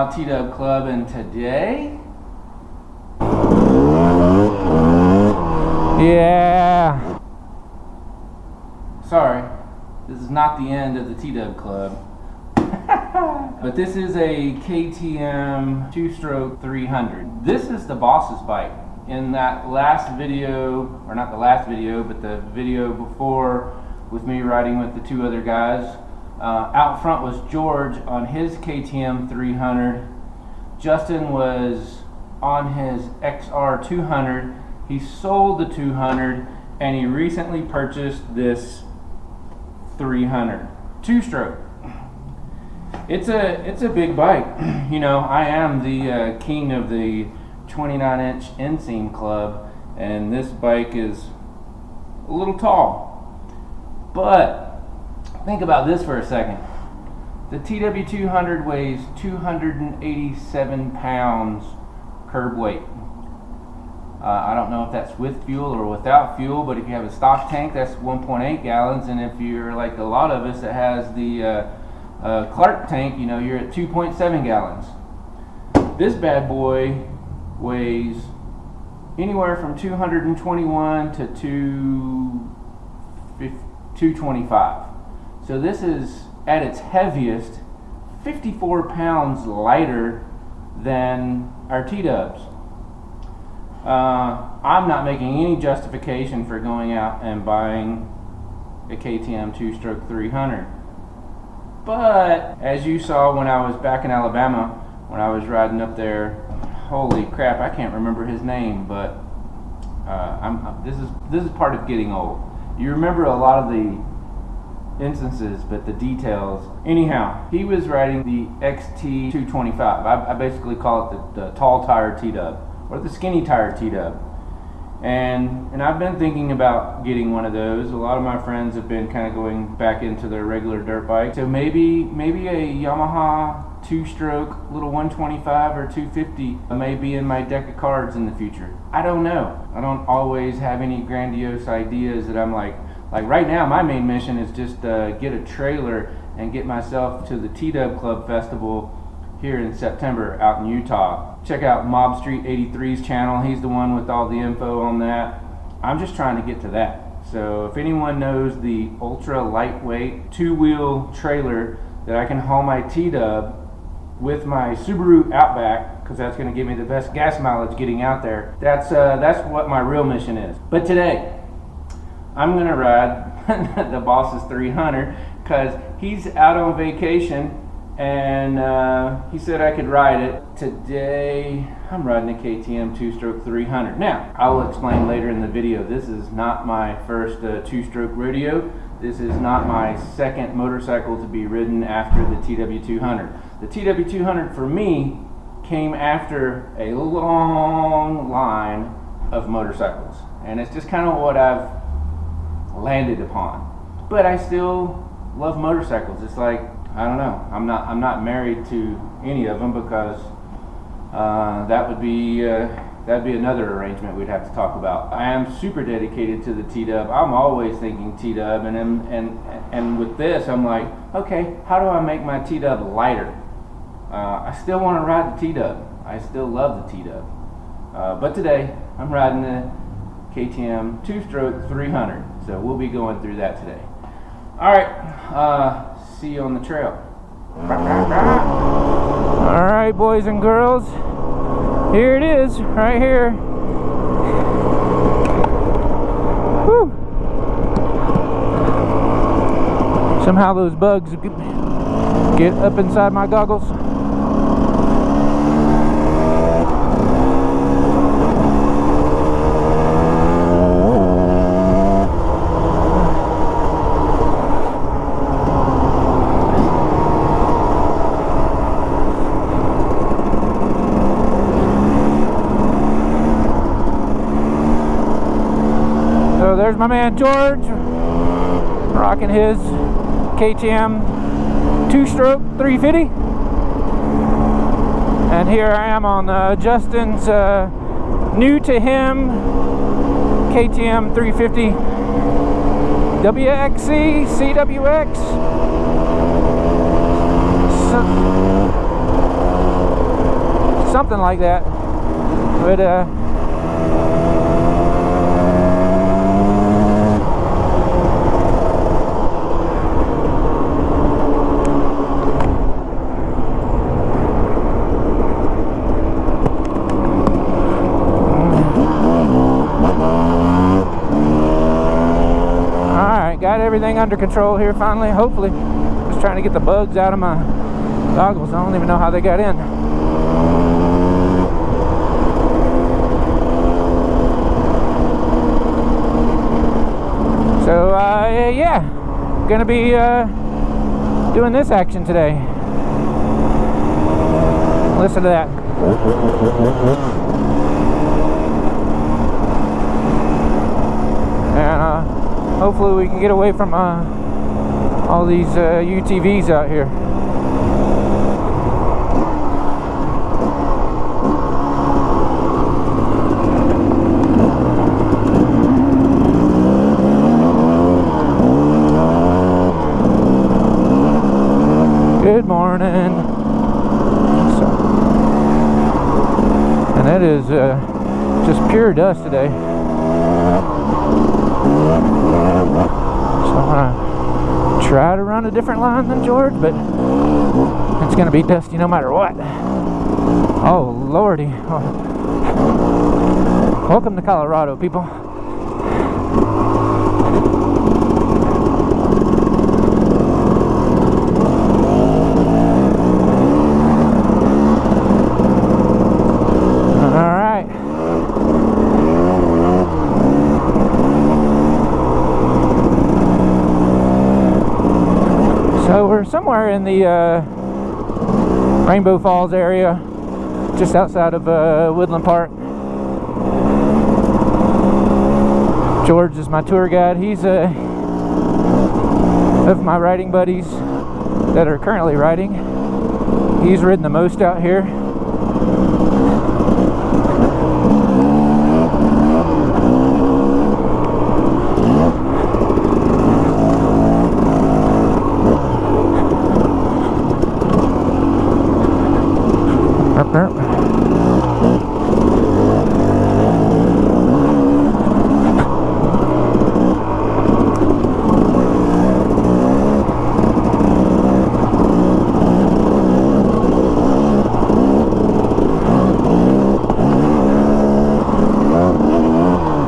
Yamaha TDUB Club, and today, yeah, sorry, this is not the end of the TDUB Club, but this is a KTM 2-stroke 300. This is the boss's bike. In that last video, or not the last video, but the video before with me riding with the two other guys, out front was George on his KTM 300. Justin was on his XR200. He sold the 200 and he recently purchased this 300 2-stroke. It's a big bike. You know, I am the king of the 29-inch inseam club, and this bike is a little tall. But think about this for a second. The TW200 weighs 287 pounds curb weight. I don't know if that's with fuel or without fuel, but if you have a stock tank, that's 1.8 gallons, and if you're like a lot of us that has the Clark tank, you know, you're at 2.7 gallons. This bad boy weighs anywhere from 221 to 225. So this is at its heaviest 54 pounds lighter than our T-dubs. I'm not making any justification for going out and buying a KTM 2-stroke 300. But as you saw when I was back in Alabama, when I was riding up there, holy crap, I can't remember his name, but this is part of getting old. You remember a lot of the instances, but the details. Anyhow, he was riding the XT225. I basically call it the tall tire T-dub, or the skinny tire T-dub. And I've been thinking about getting one of those. A lot of my friends have been kind of going back into their regular dirt bike. So maybe a Yamaha 2-stroke little 125 or 250 may be in my deck of cards in the future. I don't know. I don't always have any grandiose ideas that I'm like right now my main mission is just get a trailer and get myself to the TDUB Club Festival here in September out in Utah. Check out Mob Street 83's channel. He's the one with all the info on that. I'm just trying to get to that. So if anyone knows the ultra lightweight 2-wheel trailer that I can haul my T-dub with my Subaru Outback, because that's going to give me the best gas mileage getting out there, that's what my real mission is. But today, I'm going to ride the boss's 300 because he's out on vacation and he said I could ride it. Today, I'm riding a KTM 2-stroke 300. Now, I will explain later in the video, this is not my first 2-stroke rodeo. This is not my second motorcycle to be ridden after the TW200. The TW200 for me came after a long line of motorcycles, and it's just kind of what I've landed upon. But I still love motorcycles. It's like, I don't know, I'm not married to any of them because that'd be another arrangement we'd have to talk about. I am super dedicated to the T-dub. I'm always thinking T-dub, and with this I'm like, okay, how do I make my T-dub lighter? I still want to ride the T-dub. I still love the T-dub. But today I'm riding the KTM 2-stroke 300. So we'll be going through that today. Alright, see you on the trail. Alright, boys and girls, here it is, right here. Woo. Somehow those bugs get up inside my goggles. There's my man George, rocking his KTM 2-stroke 350. And here I am on Justin's new to him KTM 350 WXC CWX. something like that. But got everything under control here finally, hopefully. Just trying to get the bugs out of my goggles. I don't even know how they got in. So yeah, gonna be doing this action today. Listen to that. And hopefully we can get away from all these UTVs out here. Good morning. And that is just pure dust today. So I'm gonna try to run a different line than George, but it's gonna be dusty no matter what. Oh lordy. Welcome to Colorado, people. So we're somewhere in the Rainbow Falls area, just outside of Woodland Park. George is my tour guide. He's of my riding buddies that are currently riding. He's ridden the most out here.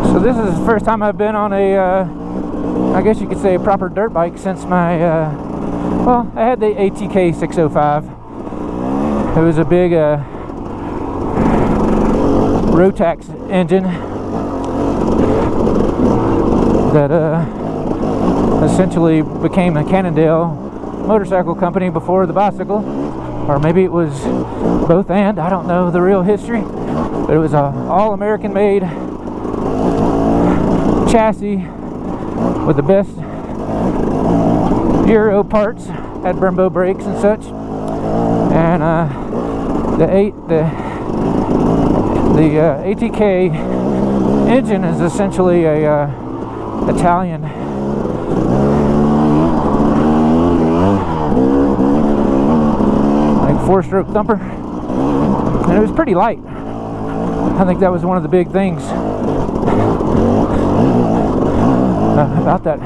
So this is the first time I've been on a, I guess you could say a proper dirt bike since my, well, I had the ATK 605. It was a big Rotax engine that essentially became a Cannondale motorcycle company before the bicycle, or maybe it was both and, I don't know the real history, but it was a all-American made chassis with the best Euro parts, had Brembo brakes and such, and the ATK engine is essentially a Italian like 4-stroke thumper, and it was pretty light. I think that was one of the big things about that.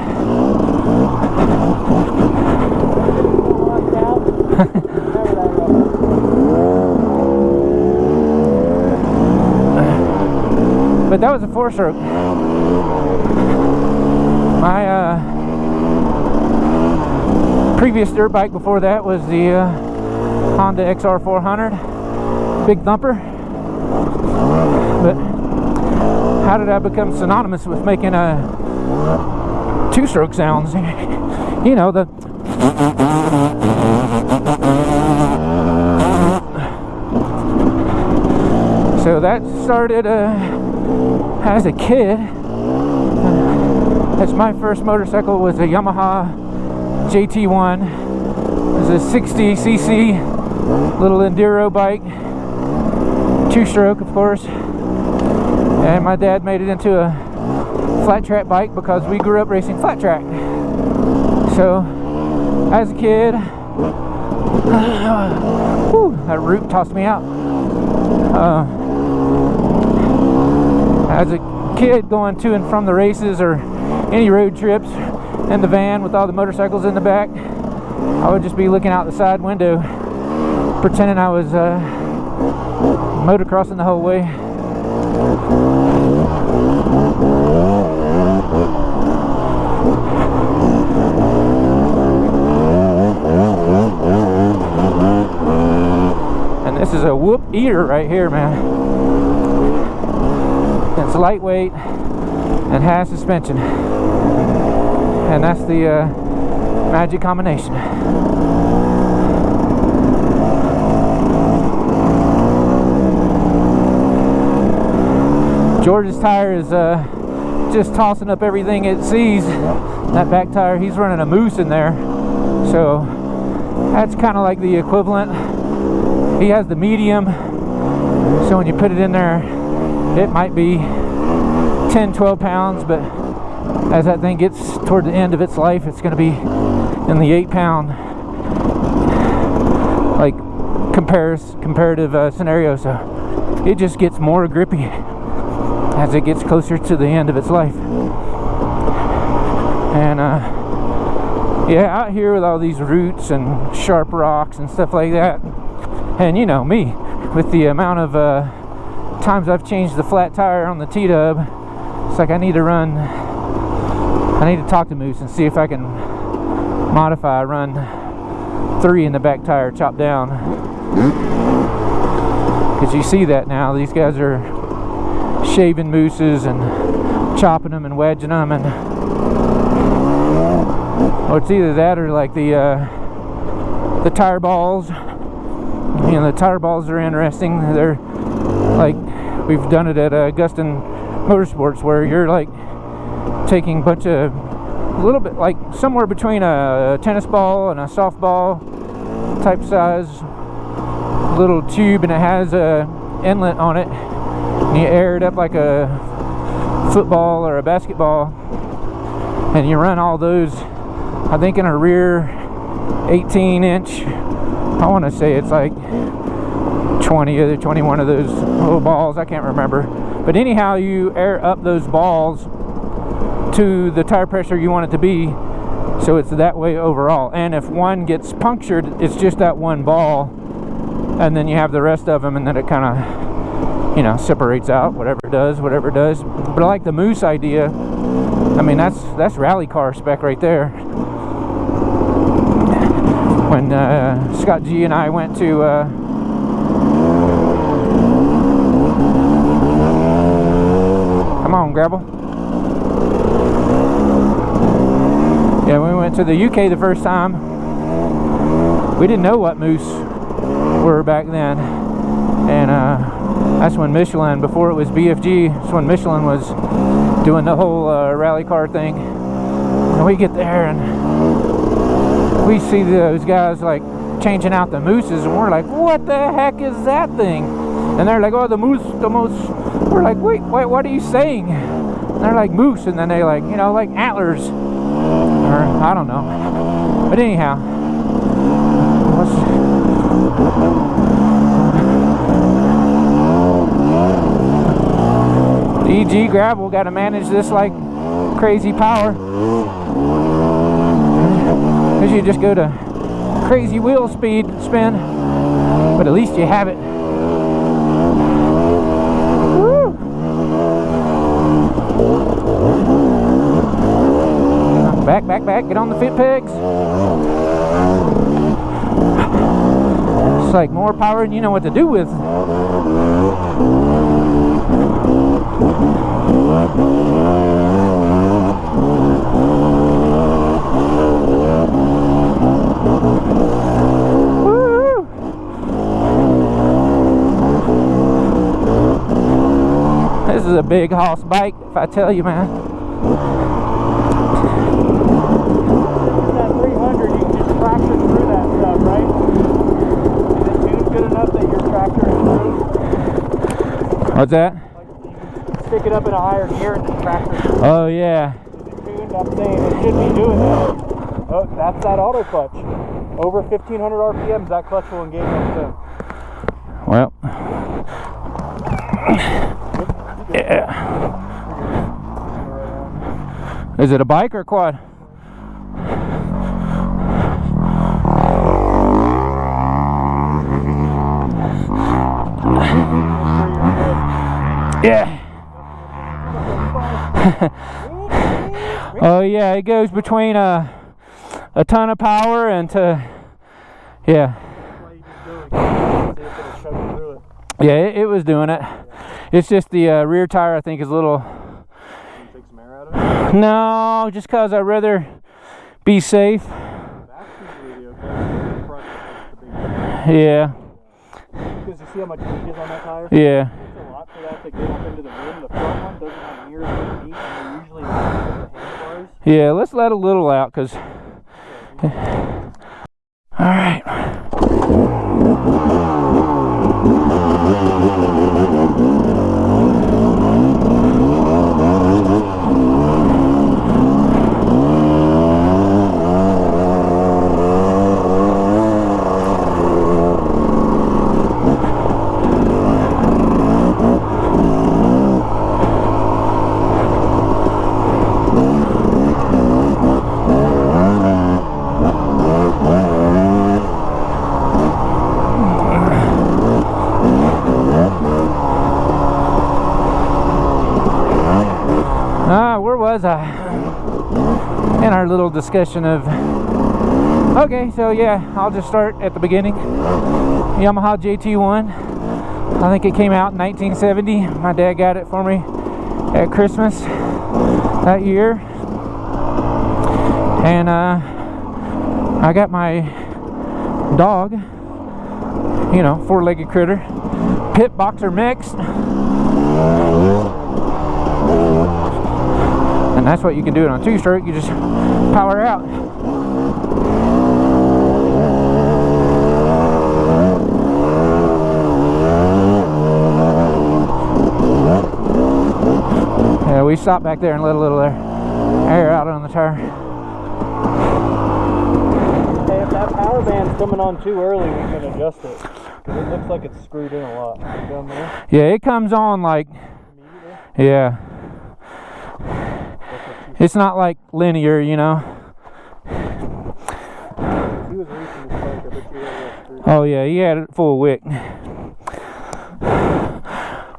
But that was a 4-stroke. My previous dirt bike before that was the Honda XR400, big thumper. But how did I become synonymous with making 2-stroke sounds? You know, the so that started as a kid. That's my first motorcycle was a Yamaha JT1. It was a 60cc little enduro bike, 2-stroke of course, and my dad made it into a flat track bike because we grew up racing flat track. So as a kid, whew, that root tossed me out. As a kid going to and from the races or any road trips in the van with all the motorcycles in the back, I would just be looking out the side window pretending I was motocrossing the whole way. And this is a whoop eater right here, man. It's lightweight and has suspension, and that's the magic combination. George's tire is just tossing up everything it sees. That back tire, he's running a Moose in there, so that's kind of like the equivalent. He has the medium, so when you put it in there, it might be 10-12 pounds, but as that thing gets toward the end of its life, it's going to be in the 8-pound like comparative scenario. So it just gets more grippy as it gets closer to the end of its life. And yeah, out here with all these roots and sharp rocks and stuff like that, and you know me, with the amount of times I've changed the flat tire on the TDUB, it's like I need to talk to Moose and see if I can modify, run 3 in the back tire chopped down, because you see that now, these guys are shaving Mooses and chopping them and wedging them, and or it's either that or like the tire balls. You know, the tire balls are interesting. They're like, we've done it at Augustin Motorsports, where you're like taking a bunch of, a little bit like somewhere between a tennis ball and a softball type size little tube, and it has a inlet on it, and you air it up like a football or a basketball, and you run all those, I think in a rear 18-inch, I want to say it's like 20 or 21 of those little balls, I can't remember, but anyhow, you air up those balls to the tire pressure you want it to be, so it's that way overall. And if one gets punctured, it's just that one ball, and then you have the rest of them, and then it kind of, you know, separates out, whatever it does. But I like the Moose idea. I mean, that's rally car spec right there. When Scott G and I went to come on, Grabble. Yeah, we went to the UK the first time. We didn't know what Moose were back then, and that's when Michelin, before it was BFG, that's when Michelin was doing the whole rally car thing. And we get there and we see those guys like changing out the Mooses, and we're like, what the heck is that thing? And they're like, oh, the Moose. We're like, wait, what are you saying? And they're like, Moose, and then they like, you know, like antlers, or I don't know. But anyhow, the EG Gravel got to manage this like crazy power, because you just go to crazy wheel speed spin, but at least you have it. Woo! Back, get on the fit pegs. It's like more power than you know what to do with. Woo! This is a big hoss bike, if I tell you, man. That 300, you can just tractor through that stuff, right? Is it tuned good enough that your tractor is through? What's that? Like, you can stick it up in a higher gear and just tractor through. Oh yeah. Is it tuned? I'm saying it should be doing that. Oh, that's that auto clutch. Over 1500 RPMs, that clutch will engage on its own. Well, Yeah. Is it a bike or a quad? Yeah. Oh yeah, it goes between a ton of power and to, yeah. Yeah, it was doing it. It's just the rear tire, I think, is a little. Take some air out of it? No, just cause I'd rather be safe. Yeah. Because you see how much heat is on that tire? Yeah. It's a lot for that to get up into the rim. The front one doesn't have near as much heat, and they're usually not the handlebars. Yeah, let's let a little out, cause. All right. Where was I? In our little discussion of. Okay, so yeah, I'll just start at the beginning. Yamaha JT1. I think it came out in 1970. My dad got it for me at Christmas that year. And I got my dog, you know, four-legged critter, pit boxer mix. And that's what you can do it on two-stroke. You just power out. Yeah, we stopped back there and let a little air out on the tire. Hey, if that power band's coming on too early, we can adjust it. Because it looks like it's screwed in a lot. Down there. Yeah, it comes on like. Yeah. It's not like linear, you know. He was racing his bike, I bet you had that screwed in. Oh yeah, he had it full wick.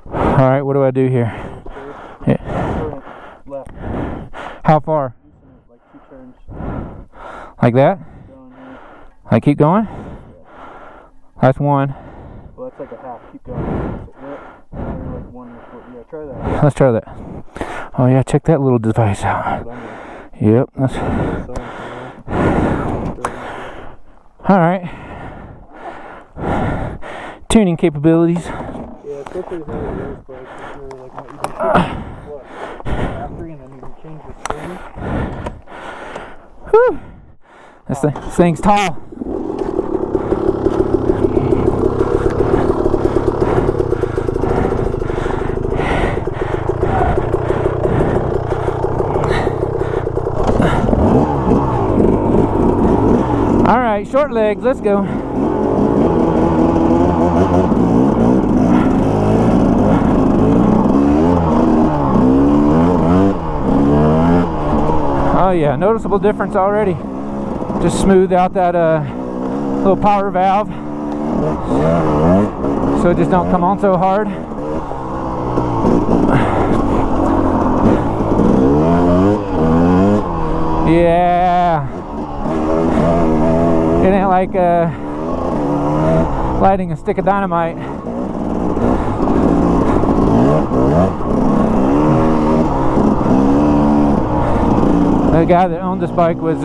Alright, what do I do here? Yeah. Left. How far? Like 2 turns. Like that? Down here. I keep going? Yeah. That's one. Well, that's like a half. Keep going. Like 1 foot. Yeah, try that. Let's try that. Oh yeah, check that little device out. Yep. That's... Alright. Tuning capabilities. Yeah, especially with those bikes. Like, you can change battery and then you can change the screen. Whew. This thing's tall. All right, short legs, let's go. Oh yeah, noticeable difference already. Just smooth out that little power valve so it just don't come on so hard. Yeah, it ain't like lighting a stick of dynamite. The guy that owned this bike was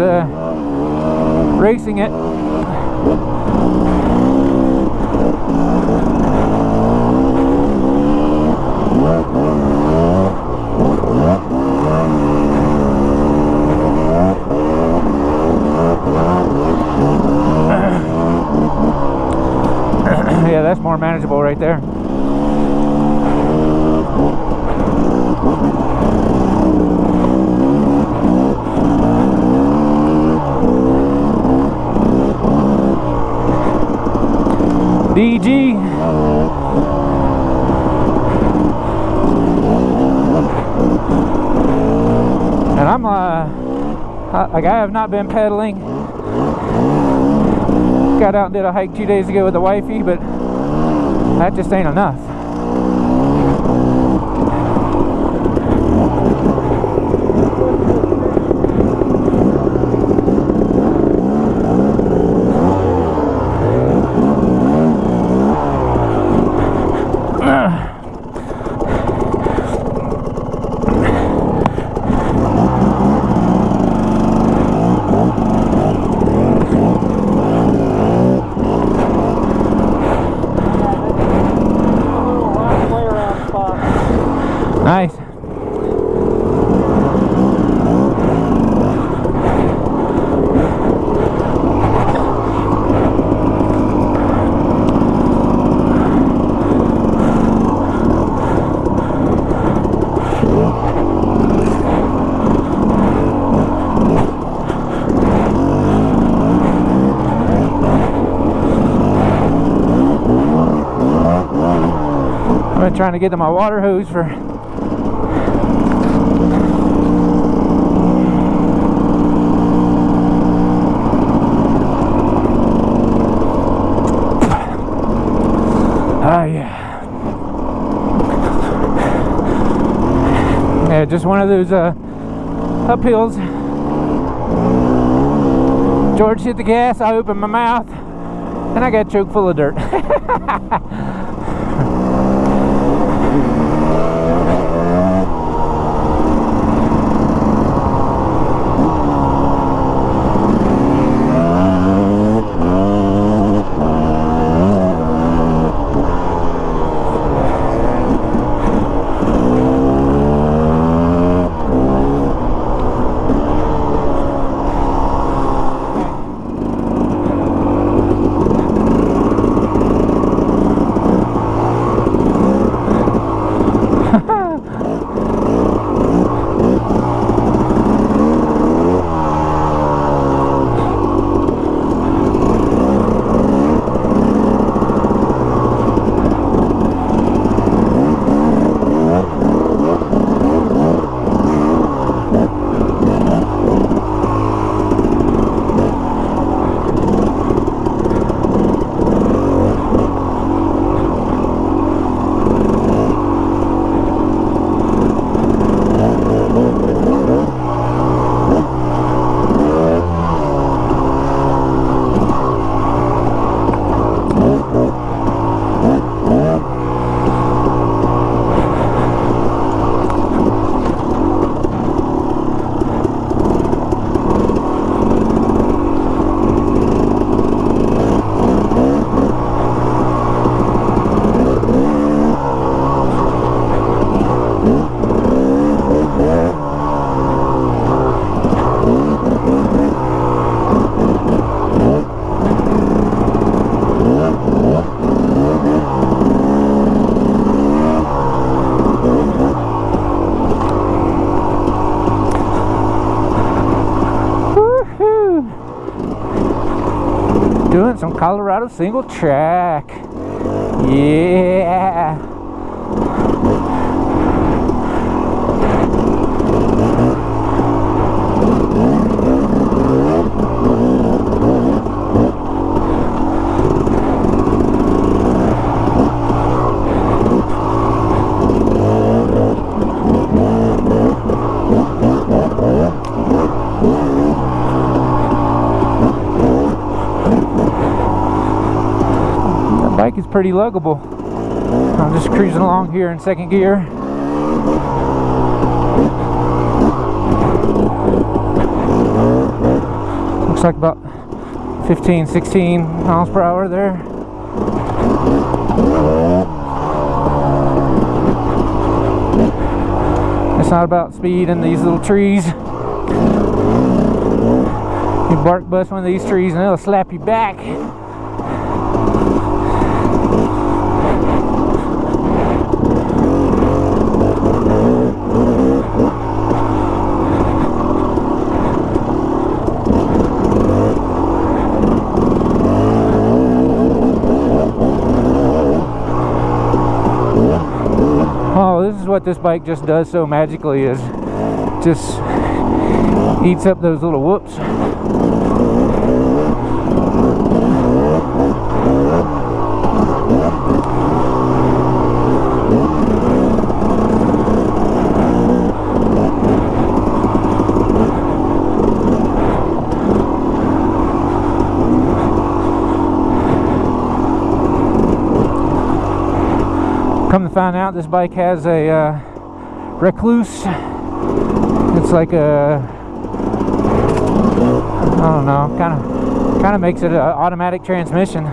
racing it. Yeah, that's more manageable right there. DG. Like, I have not been pedaling. Got out and did a hike 2 days ago with the wifey, but that just ain't enough. Nice. I've been trying to get to my water hose for yeah, just one of those uphills. George hit the gas, I opened my mouth, and I got choked full of dirt. Doing some Colorado single track. Yeah. Bike is pretty luggable. I'm just cruising along here in second gear. Looks like about 15, 16 miles per hour there. It's not about speed in these little trees. You bark bust one of these trees and it'll slap you back. Oh, this is what this bike just does so magically, is just eats up those little whoops. Come to find out, this bike has a recluse. It's like a, I don't know, kind of makes it an automatic transmission.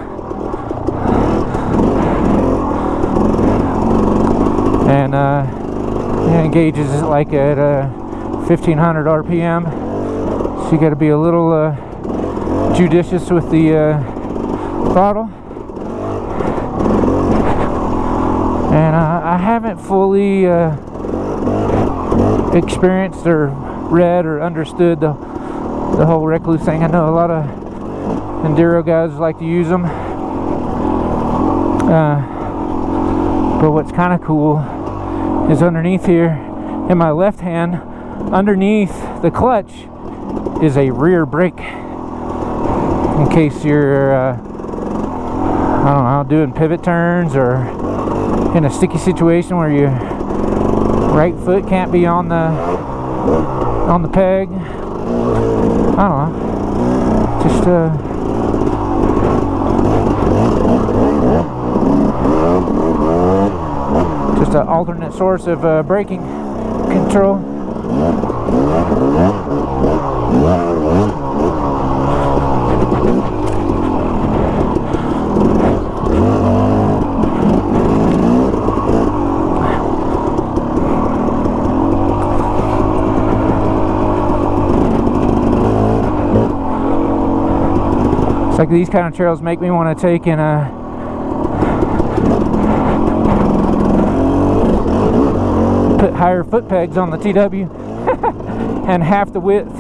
And it engages it like at 1500 RPM. So you got to be a little judicious with the throttle. And I haven't fully experienced or read or understood the whole recluse thing. I know a lot of enduro guys like to use them. But what's kind of cool is underneath here, in my left hand, underneath the clutch, is a rear brake. In case you're, I don't know, doing pivot turns or in a sticky situation where your right foot can't be on the peg. I don't know. Just an alternate source of braking control. Like these kind of trails make me want to take and put higher foot pegs on the TW and half the width.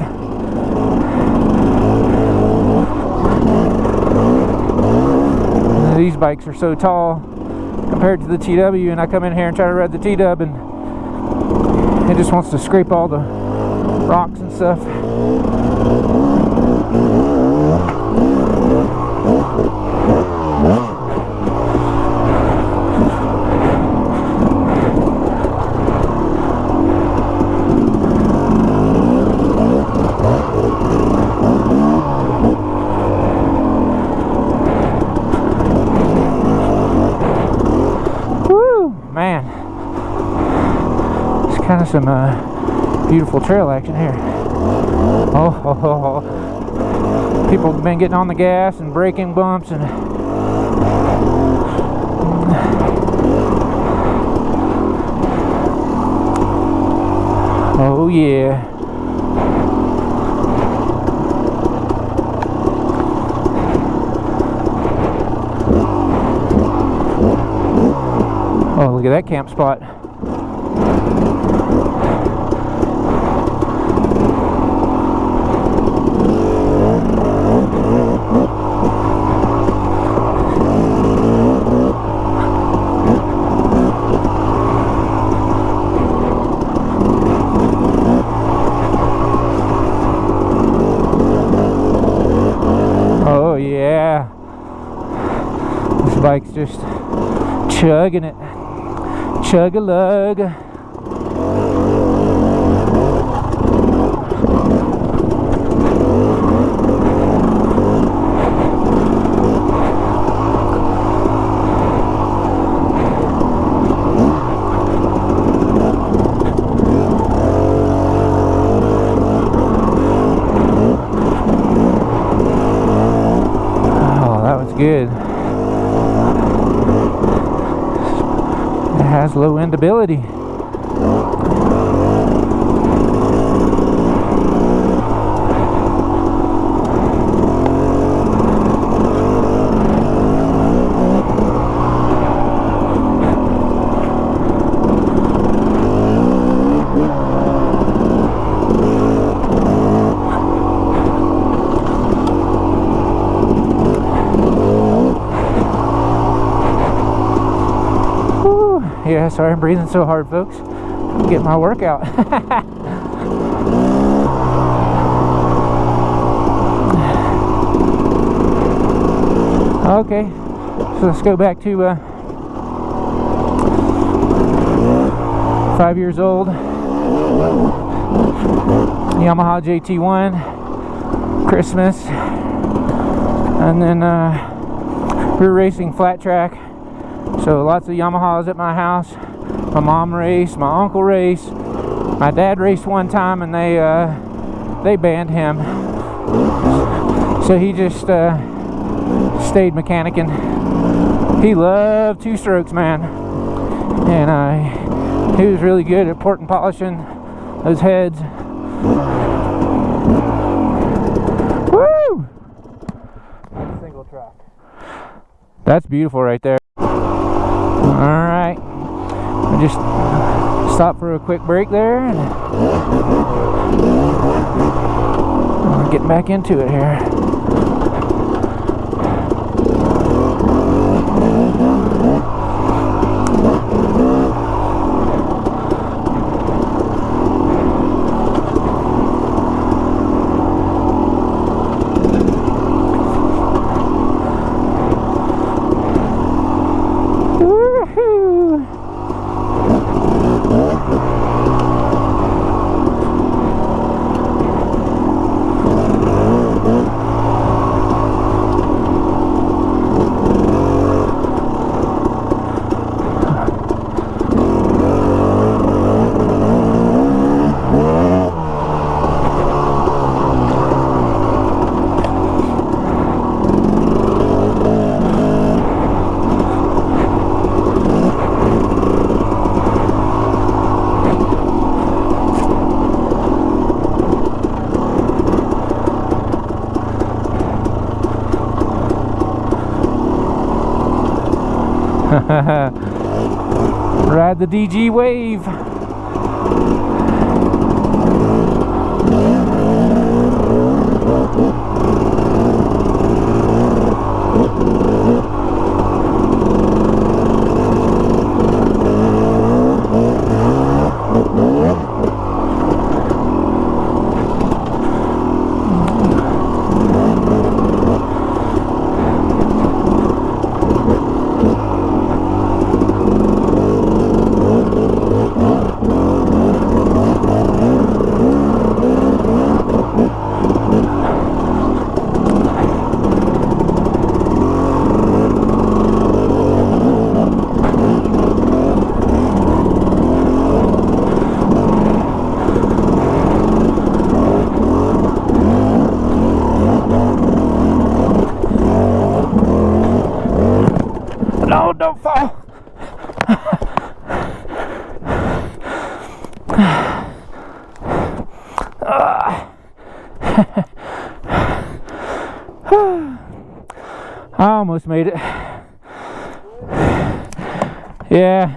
These bikes are so tall compared to the TW, and I come in here and try to ride the TW and it just wants to scrape all the rocks and stuff. Man, it's kind of some beautiful trail action here. Oh, people have been getting on the gas and braking bumps and oh yeah. Oh, look at that camp spot. Oh yeah. This bike's just chugging it. Chug-a-lug. Oh, that was good. It has low endability. Yeah, sorry I'm breathing so hard, folks. I'm getting my workout. Okay, so let's go back to 5 years old. Yamaha JT1, Christmas, and then rear racing flat track. So lots of Yamahas at my house. My mom raced, my uncle raced, my dad raced one time, and they banned him. So he just stayed mechanicking. He loved two strokes, man, and he was really good at port and polishing those heads. Woo! That's single track. That's beautiful right there. Alright, I just stopped for a quick break there, and we're getting back into it here. Ride the DG wave. No, don't fall. I almost made it. Yeah.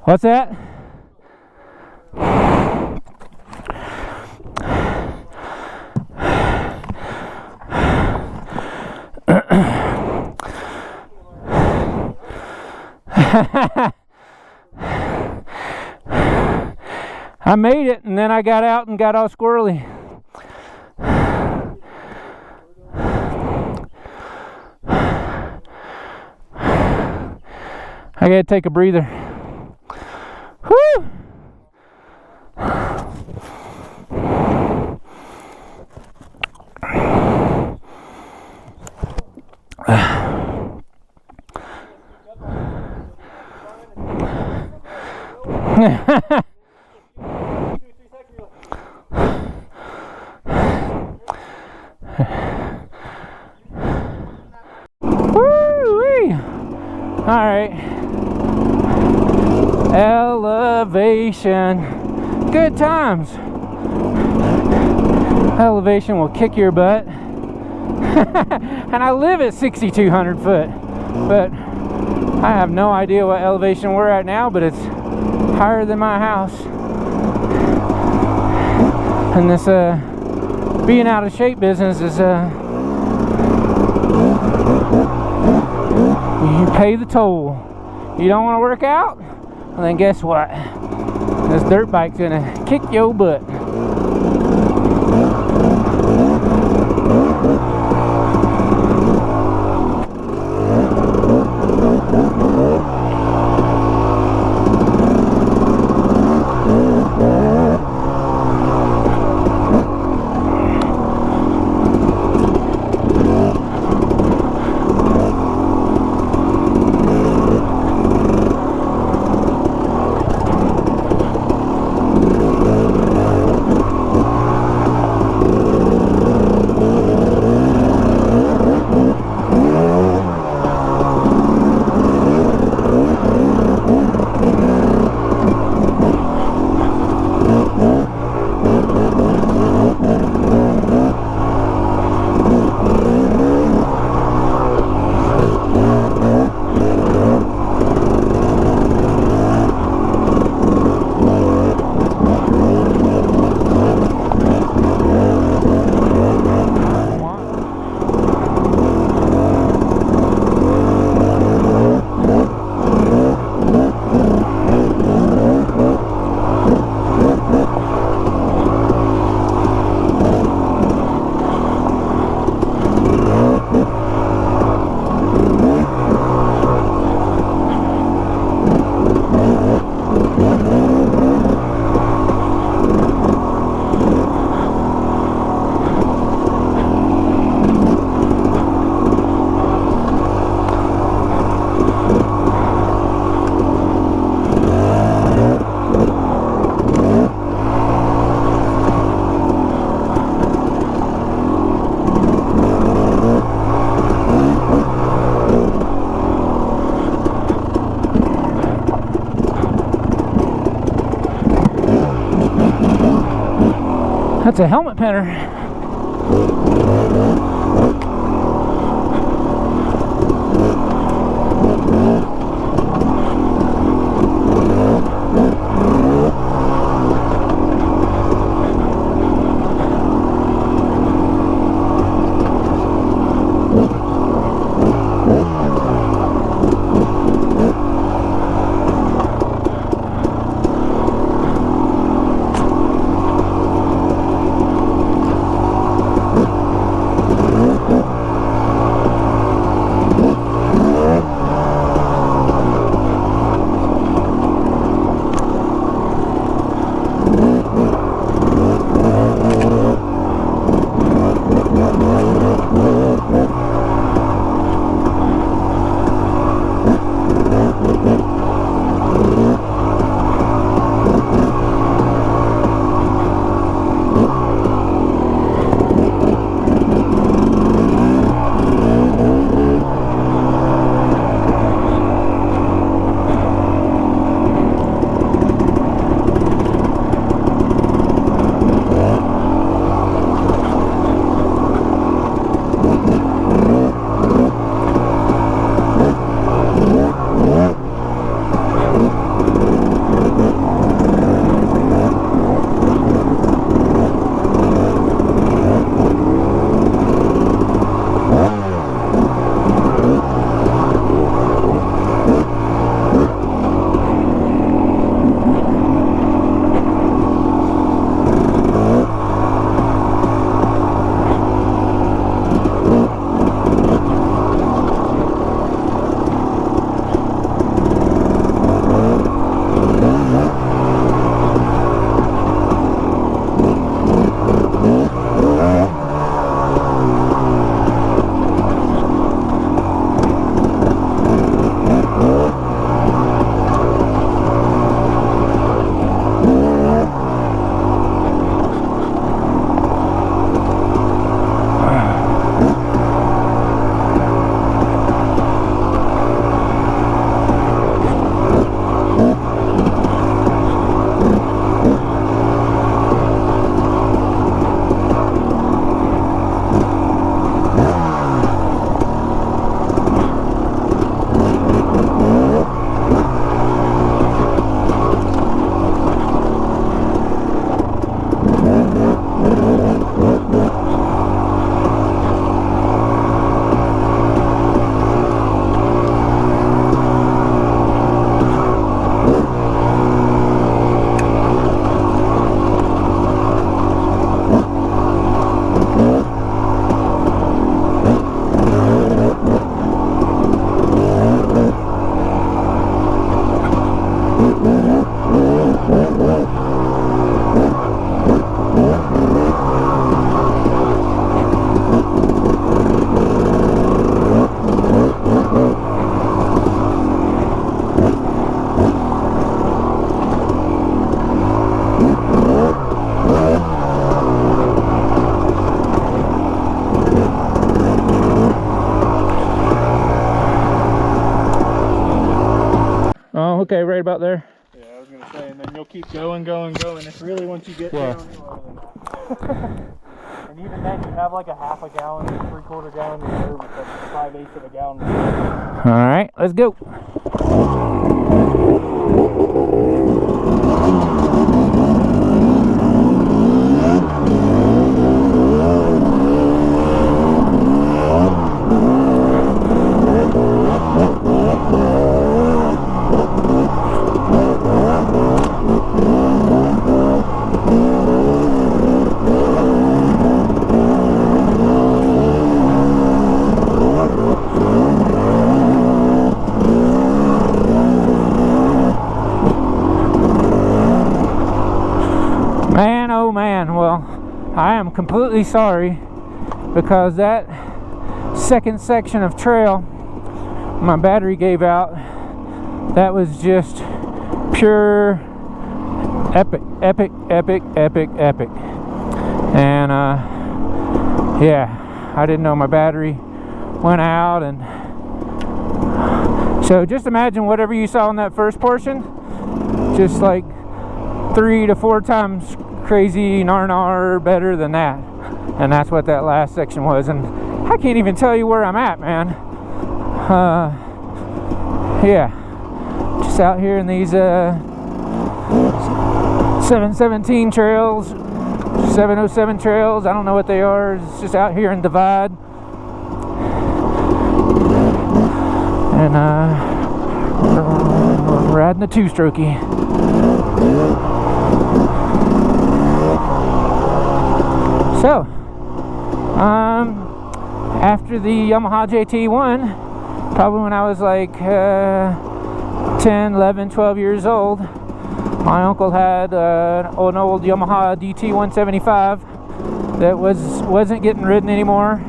What's that? I made it, and then I got out and got all squirrely. I gotta take a breather. Woo! Woo-wee! All right. Elevation. Good times. Elevation will kick your butt. And I live at 6,200 foot, but I have no idea what elevation we're at now, but it's higher than my house. And this being out of shape business is you pay the toll. You don't want to work out? Well, then guess what? This dirt bike's gonna kick your butt. That's a helmet pinner. Oh, okay, right about there. Yeah, I was gonna say, and then you'll keep going. It's really once you get down lower than that. And even then, you have like a half a gallon, 3/4 gallon reserve with like 5/8 of a gallon. All right, let's go. Man, oh man, well, I am completely sorry because that second section of trail, my battery gave out. That was just pure epic. And yeah, I didn't know my battery went out. And so just imagine whatever you saw in that first portion, just like 3 to 4 times crazy nar better than that. And that's what that last section was. And I can't even tell you where I'm at, man. Yeah, just out here in these 717 trails, 707 trails. I don't know what they are. It's just out here in Divide. And we're riding a two-strokey. So, after the Yamaha JT1, probably when I was like 10, 11, 12 years old, my uncle had an old Yamaha DT175 that wasn't getting ridden anymore.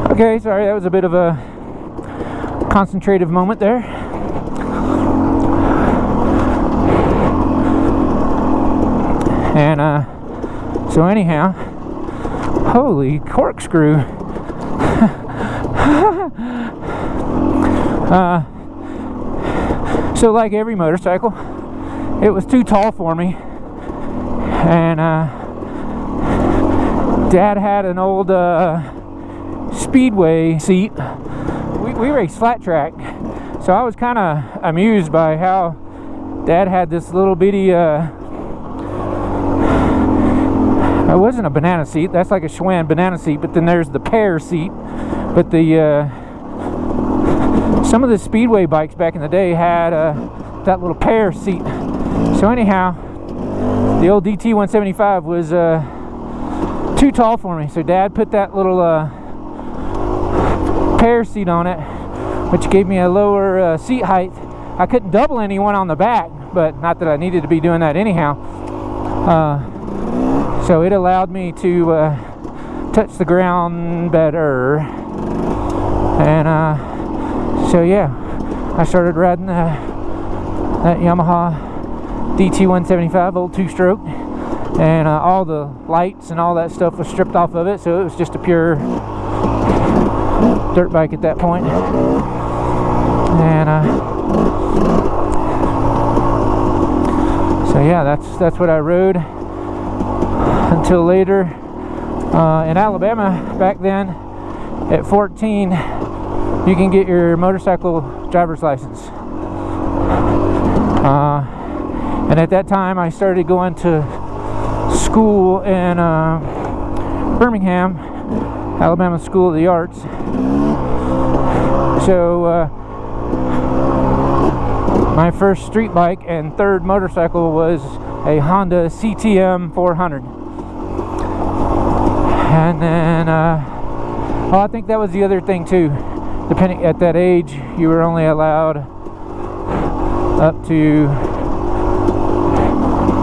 Okay, sorry, that was a bit of a concentrative moment there. And so anyhow, holy corkscrew. So like every motorcycle, it was too tall for me. And Dad had an old Speedway seat. We raced flat track, so I was kind of amused by how Dad had this little bitty it wasn't a banana seat, that's like a Schwinn banana seat, but then there's the pear seat. But the some of the Speedway bikes back in the day had that little pear seat. So anyhow, the old DT175 was too tall for me, so Dad put that little pear seat on it, which gave me a lower seat height. I couldn't double anyone on the back, but not that I needed to be doing that anyhow. So it allowed me to touch the ground better. And so yeah, I started riding that Yamaha DT175 old two-stroke, and all the lights and all that stuff was stripped off of it, so it was just a pure dirt bike at that point. And so yeah, that's what I rode until later. In Alabama back then, at 14, you can get your motorcycle driver's license. And at that time, I started going to school in Birmingham, Alabama School of the Arts. So my first street bike and third motorcycle was a Honda CTM 400. And then, well, I think that was the other thing too. Depending at that age, you were only allowed up to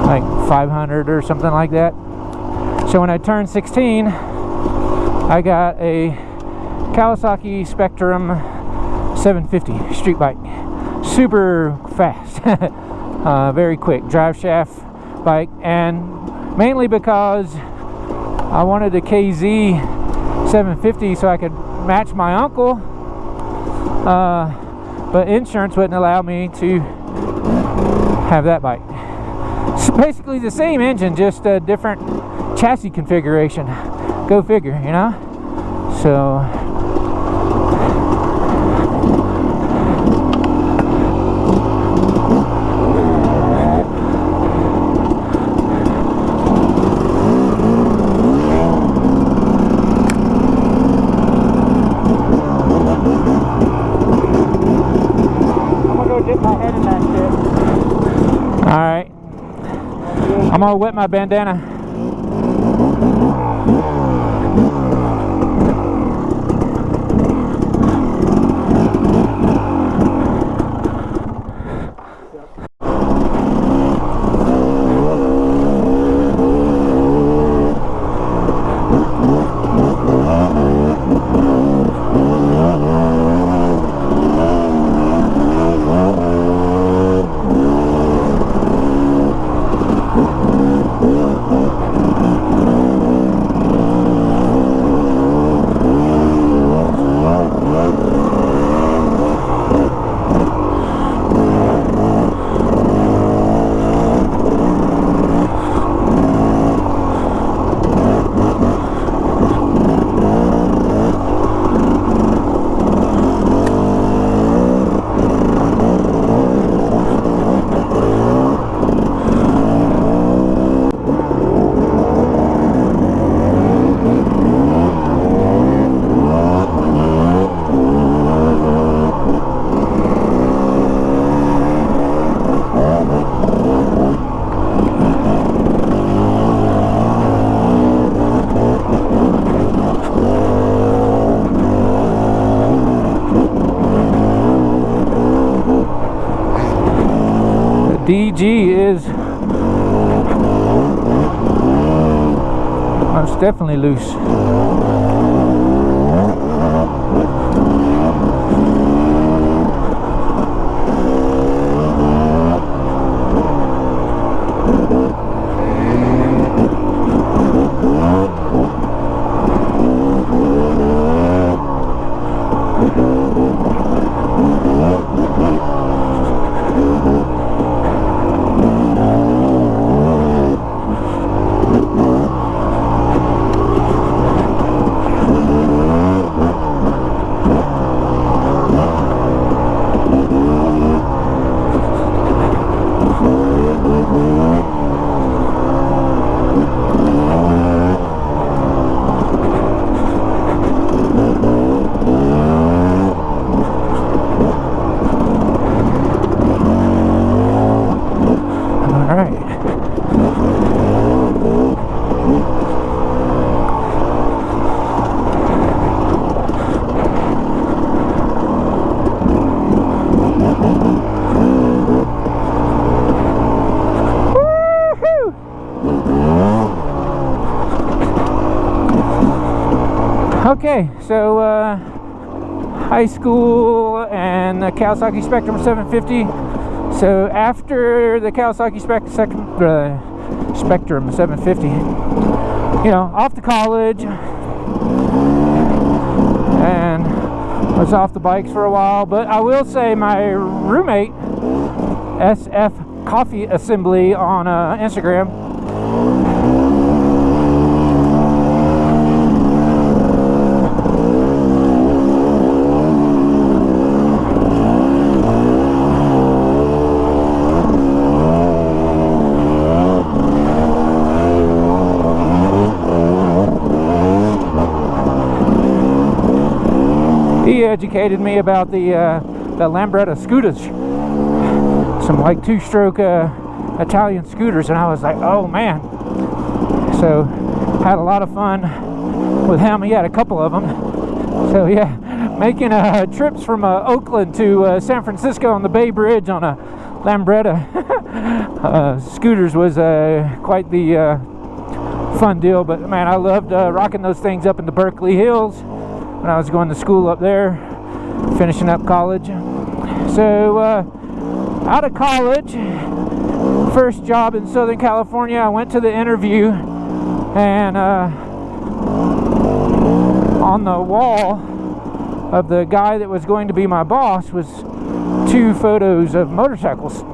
like 500 or something like that. So when I turned 16, I got a Kawasaki Spectrum 750 street bike. Super fast, very quick drive shaft bike, and mainly because I wanted a KZ 750 so I could match my uncle, but insurance wouldn't allow me to have that bike. It's basically the same engine, just a different chassis configuration. Go figure, you know? So I'm gonna wet my bandana. DG is most definitely loose. Okay, so high school and the Kawasaki Spectrum 750. So after the Kawasaki Spectrum 750, you know, off to college and was off the bikes for a while. But I will say my roommate, SF Coffee Assembly on Instagram, he educated me about the Lambretta scooters, some like two-stroke Italian scooters, and I was like, oh man. So had a lot of fun with him. He had a couple of them. So yeah, making trips from Oakland to San Francisco on the Bay Bridge on a Lambretta scooters was quite the fun deal. But man, I loved rocking those things up in the Berkeley Hills when I was going to school up there, finishing up college. So out of college, first job in Southern California, I went to the interview, and on the wall of the guy that was going to be my boss was 2 photos of motorcycles.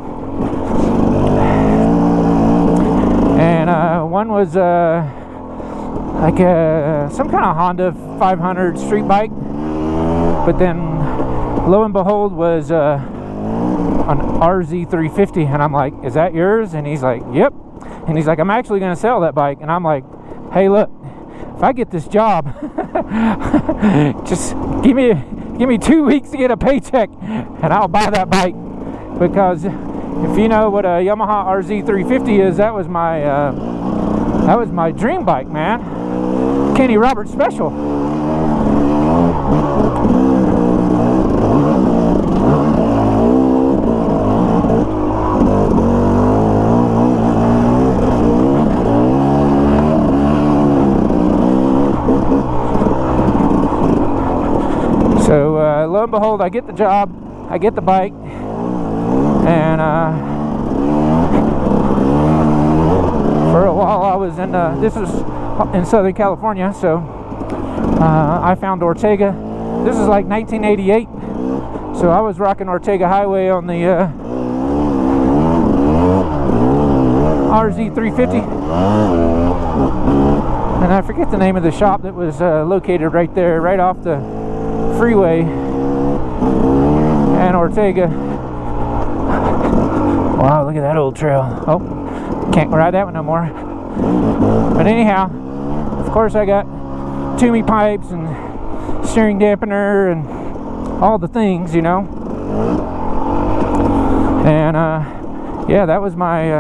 And one was like some kind of Honda 500 street bike, but then lo and behold was an RZ350, and I'm like, is that yours? And he's like, yep. And he's like, I'm actually going to sell that bike. And I'm like, hey, look, if I get this job, just give me 2 weeks to get a paycheck and I'll buy that bike, because if you know what a Yamaha RZ350 is, that was my dream bike, man. Kenny Roberts special. So lo and behold, I get the job, I get the bike, and for a while I was in, this was in Southern California, so I found Ortega. This is like 1988, so I was rocking Ortega Highway on the RZ350, and I forget the name of the shop that was located right there, right off the freeway and Ortega. Wow, look at that old trail. Oh, can't ride that one no more. But anyhow, of course I got Toomey pipes and steering dampener and all the things, you know. And yeah, that was my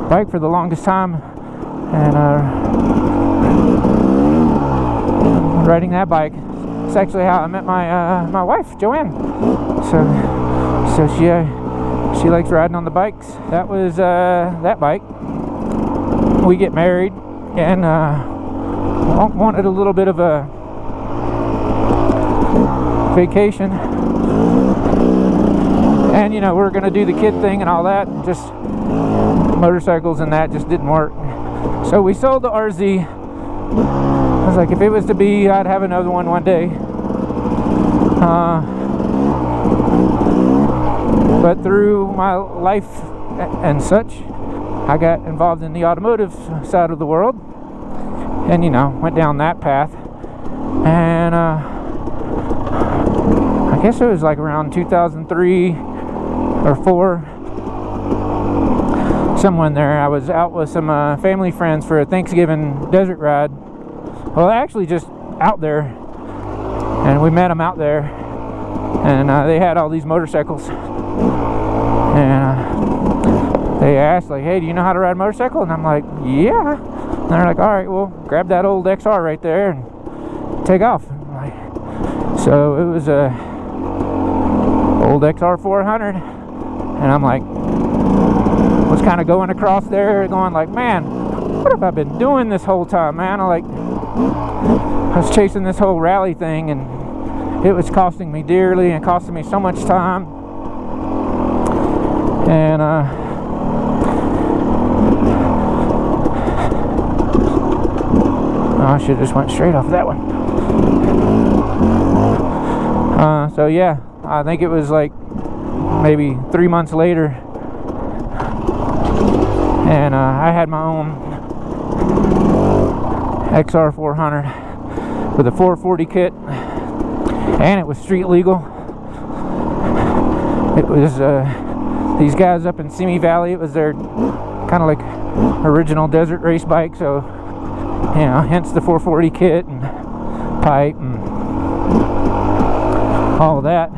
bike for the longest time, and riding that bike. It's actually how I met my wife, Joanne. So she likes riding on the bikes. That was that bike. We get married, and wanted a little bit of a vacation, and you know, we were gonna do the kid thing and all that. Just motorcycles and that just didn't work. So we sold the RZ. I was like, if it was to be, I'd have another one day. But through my life and such, I got involved in the automotive side of the world, and you know, went down that path. And I guess it was like around 2003 or 4, somewhere in there. I was out with some family friends for a Thanksgiving desert ride. Well, actually just out there, and we met them out there, and they had all these motorcycles, and they asked like, hey, do you know how to ride a motorcycle? And I'm like, yeah. And they're like, all right, well, grab that old XR right there and take off. So it was a old XR 400, and I'm like, was kind of going across there going like, man, what have I been doing this whole time, man? I was chasing this whole rally thing, and it was costing me dearly and costing me so much time. And I should have just went straight off that one. So yeah, I think it was like maybe 3 months later, and I had my own XR 400 with a 440 kit, and it was street legal. It was these guys up in Simi Valley. It was their kind of like original desert race bike, so you know, hence the 440 kit and pipe and all of that.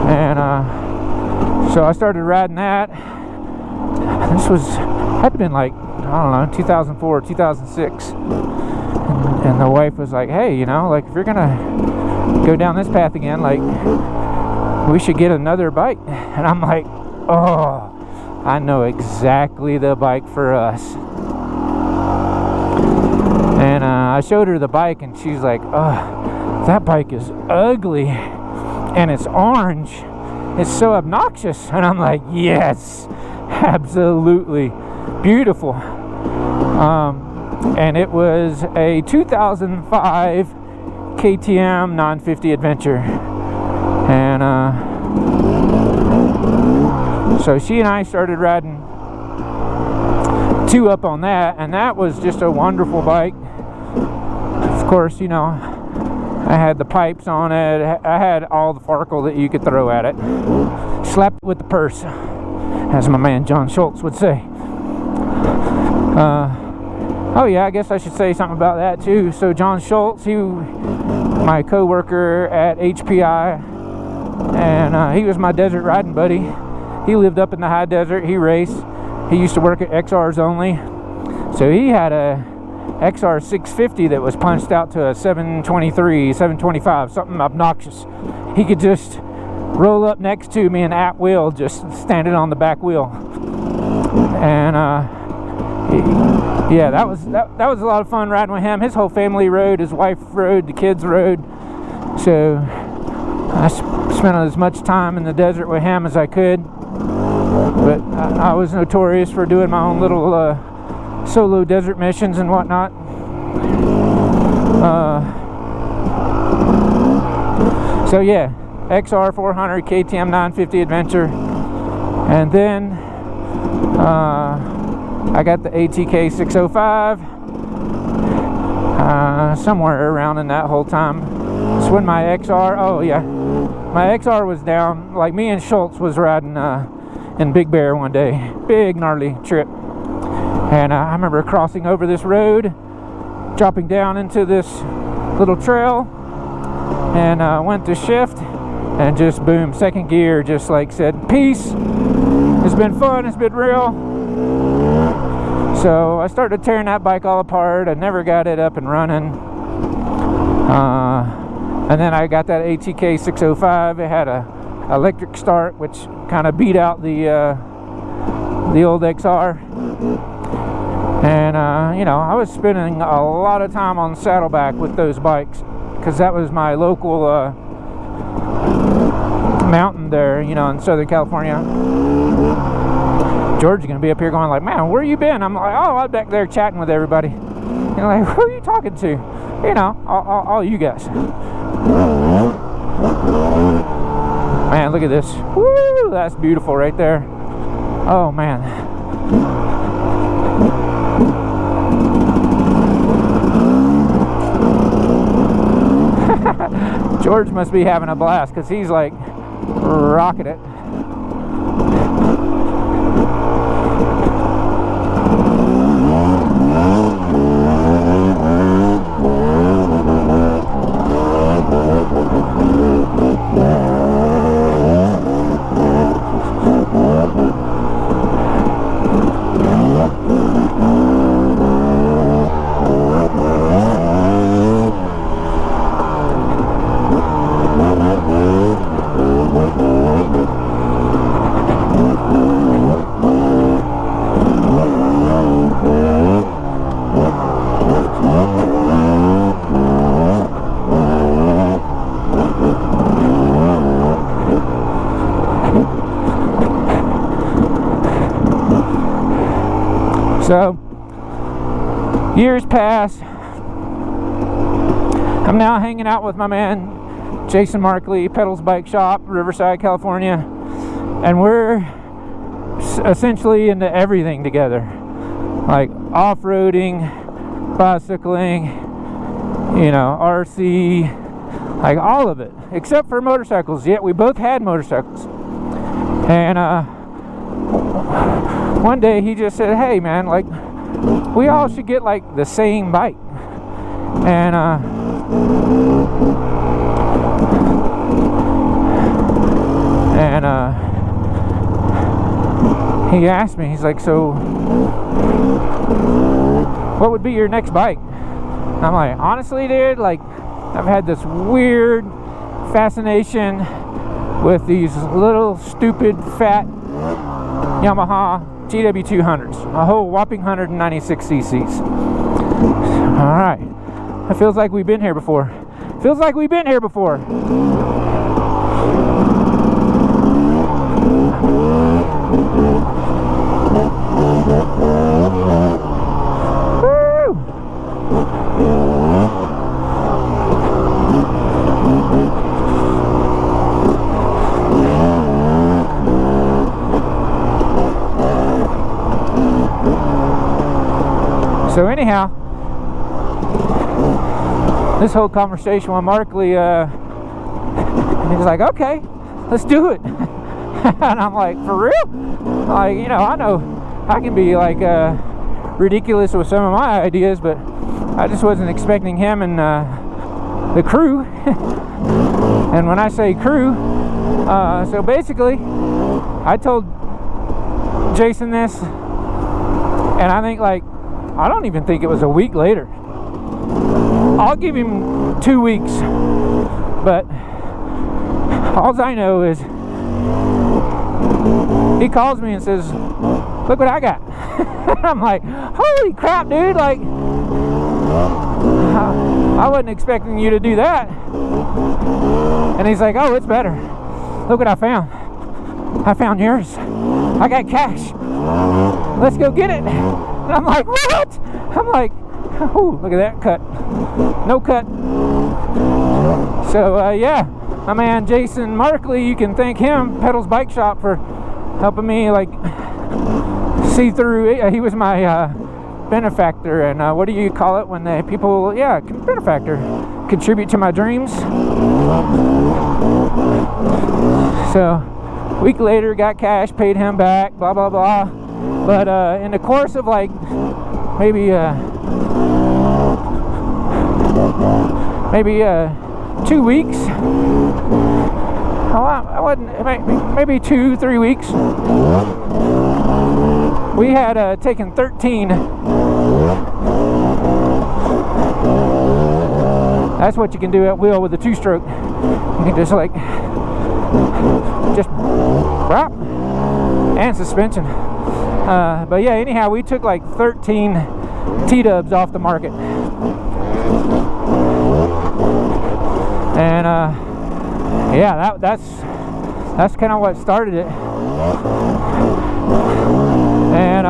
And so I started riding that. This had been like, I don't know, 2004, 2006. And the wife was like, hey, you know, like, if you're gonna go down this path again, like, we should get another bike. And I'm like, oh, I know exactly the bike for us. And I showed her the bike, and she's like, oh, that bike is ugly, and it's orange. It's so obnoxious. And I'm like, yes, absolutely beautiful. And it was a 2005 KTM 950 Adventure, and so she and I started riding 2 up on that, and that was just a wonderful bike. Of course, you know, I had the pipes on it, I had all the farkle that you could throw at it. Slapped it with the purse, as my man John Schultz would say. Oh yeah, I guess I should say something about that too. So John Schultz, my co-worker at HPI, and he was my desert riding buddy. he lived up in the high desert. He raced. He used to work at XRs only. So he had a XR 650 that was punched out to a 723, 725, something obnoxious. He could just roll up next to me and at will, just standing on the back wheel. And yeah, that was a lot of fun riding with him. His whole family rode, his wife rode, the kids rode. So I spent as much time in the desert with him as I could. But I was notorious for doing my own little solo desert missions and whatnot. So yeah, XR 400, KTM 950 Adventure, and then I got the ATK 605 somewhere around in that whole time. It's when my XR, oh yeah, my XR was down. Like me and Schultz was riding in Big Bear one day, big gnarly trip. And I remember crossing over this road, dropping down into this little trail, and went to shift, and just boom, second gear, just like said, peace. It's been fun, it's been real. So I started tearing that bike all apart. I never got it up and running. And then I got that ATK 605. It had a electric start, which kind of beat out the old XR. And you know, I was spending a lot of time on Saddleback with those bikes, because that was my local mountain there, you know, in Southern California. George is gonna be up here going like, man, where you been? I'm like, oh, I'm back there chatting with everybody. And like, who are you talking to? You know, all you guys. Man, look at this. Woo, that's beautiful right there. Oh man. George must be having a blast, because he's like rocking it. So, years pass. I'm now hanging out with my man Jason Markley, Pedals Bike Shop, Riverside, California, and we're essentially into everything together, like off-roading, bicycling, you know, RC, like all of it, except for motorcycles. Yet we both had motorcycles. And one day he just said, hey man, like, we all should get like the same bike. And he asked me, he's like, so what would be your next bike? I'm like, honestly dude, like, I've had this weird fascination with these little stupid fat Yamaha GW200s, a whole whopping 196 cc's. All right, it feels like we've been here before. Feels like we've been here before. Woo! So anyhow, this whole conversation with Markley, he's like, okay, let's do it. And I'm like, for real? Like, you know I can be like ridiculous with some of my ideas, but I just wasn't expecting him and the crew. And when I say crew, so basically I told Jason this, and I think like, I don't even think it was a week later. I'll give him 2 weeks, but all I know is he calls me and says, look what I got. I'm like, holy crap, dude, like, I wasn't expecting you to do that. And he's like, oh, it's better. Look what I found. I found yours. I got cash. Let's go get it. And I'm like, what? I'm like, oh, look at that cut. No cut. So, yeah, my man Jason Markley, you can thank him, Pedals Bike Shop, for helping me, like, see through it. He was my benefactor, and what do you call it when the people, yeah, benefactor, contribute to my dreams. So, a week later, got cash, paid him back, blah, blah, blah. But in the course of, like, maybe 2 weeks, oh, I wasn't, maybe 2-3 weeks, we had taken 13. That's what you can do at wheel with a 2-stroke. You can just like, just wrap and suspension. But yeah, anyhow, we took like 13 TDUBs off the market. And yeah, that's kind of what started it. And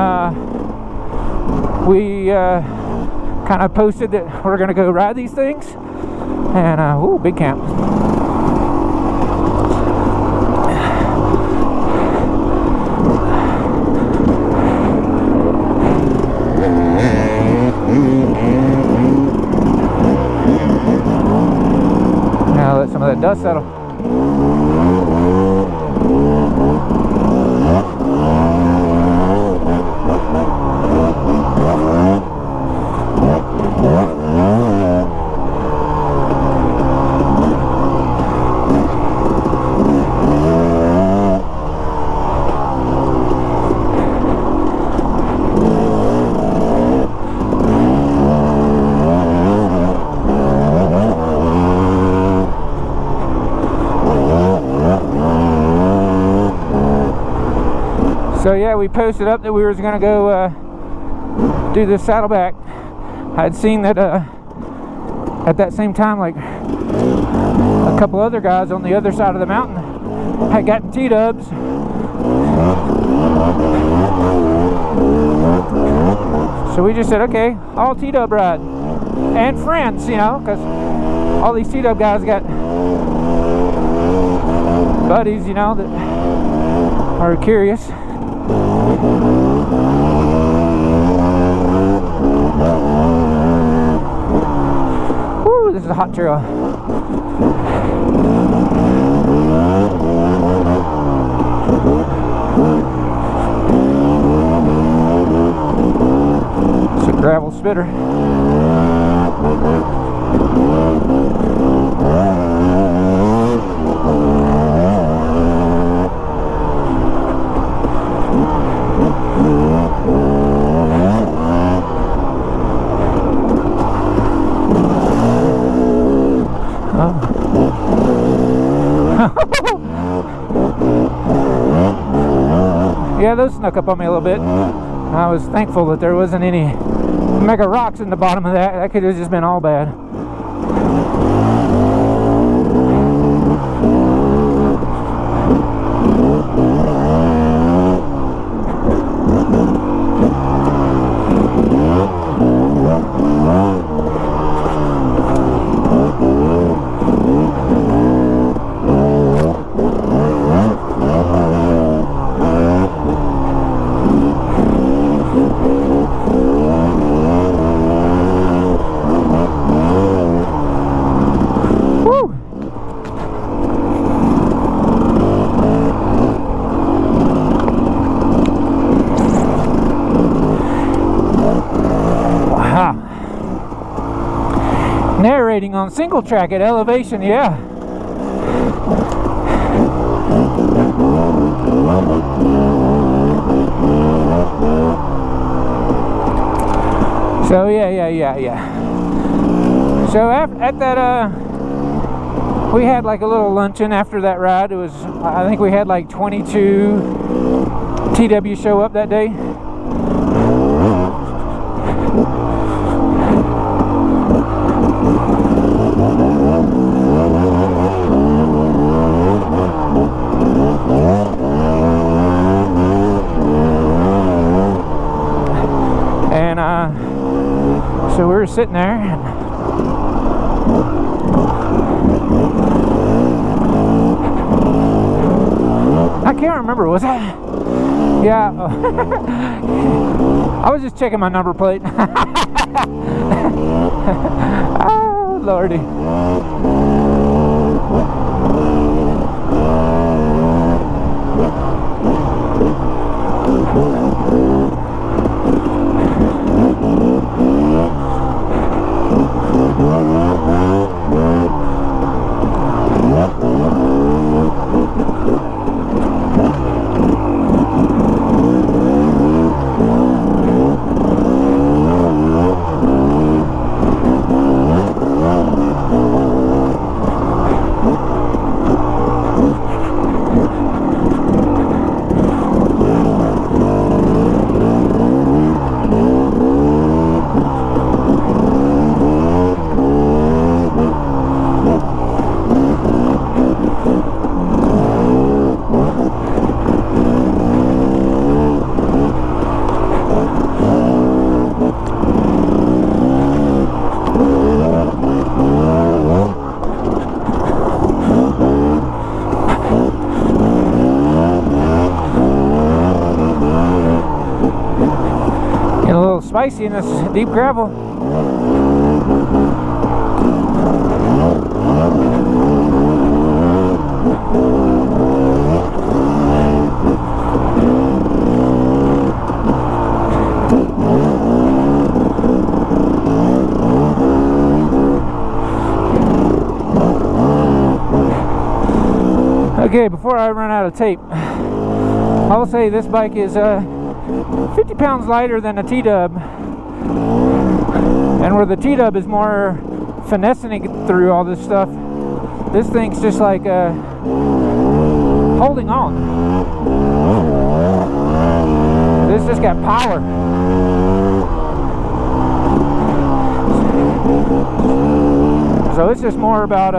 we kind of posted that we're gonna go ride these things. And ooh, big camp. Now let some of that dust settle. So yeah, we posted up that we were going to go do this saddleback. I'd seen that at that same time, like a couple other guys on the other side of the mountain had gotten T-dubs. So we just said, okay, all T-dub ride. And friends, you know, because all these T-dub guys got buddies, you know, that are curious. Woo, this is a hot trail. It's a gravel spitter. Yeah, those snuck up on me a little bit. I was thankful that there wasn't any mega rocks in the bottom of that. That could have just been all bad. Narrating on single track at elevation, yeah. So yeah. So at that we had like a little luncheon after that ride. It was, I think we had like 22 TW show up that day. And so we were sitting there and I can't remember, was that? Yeah. I was just checking my number plate. Oh, Lordy. Spicy in this deep gravel. Okay, before I run out of tape, I will say this bike is 50 pounds lighter than a TDUB, and where the TDUB is more finessing through all this stuff, this thing's just like holding on. This just got power. So it's just more about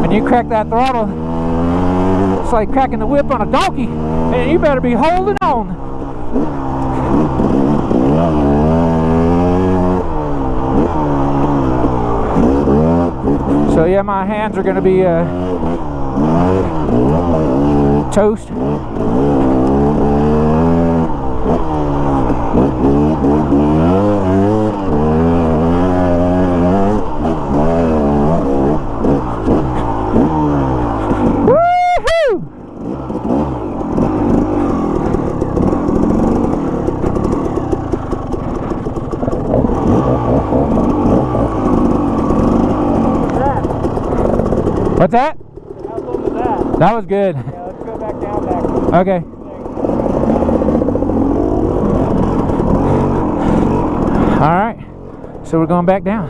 when you crack that throttle, it's like cracking the whip on a donkey, and you better be holding on. So yeah, my hands are going to be toast. What's that? How fun was that? That was good. Yeah, let's go back down back. Okay. Alright. So we're going back down.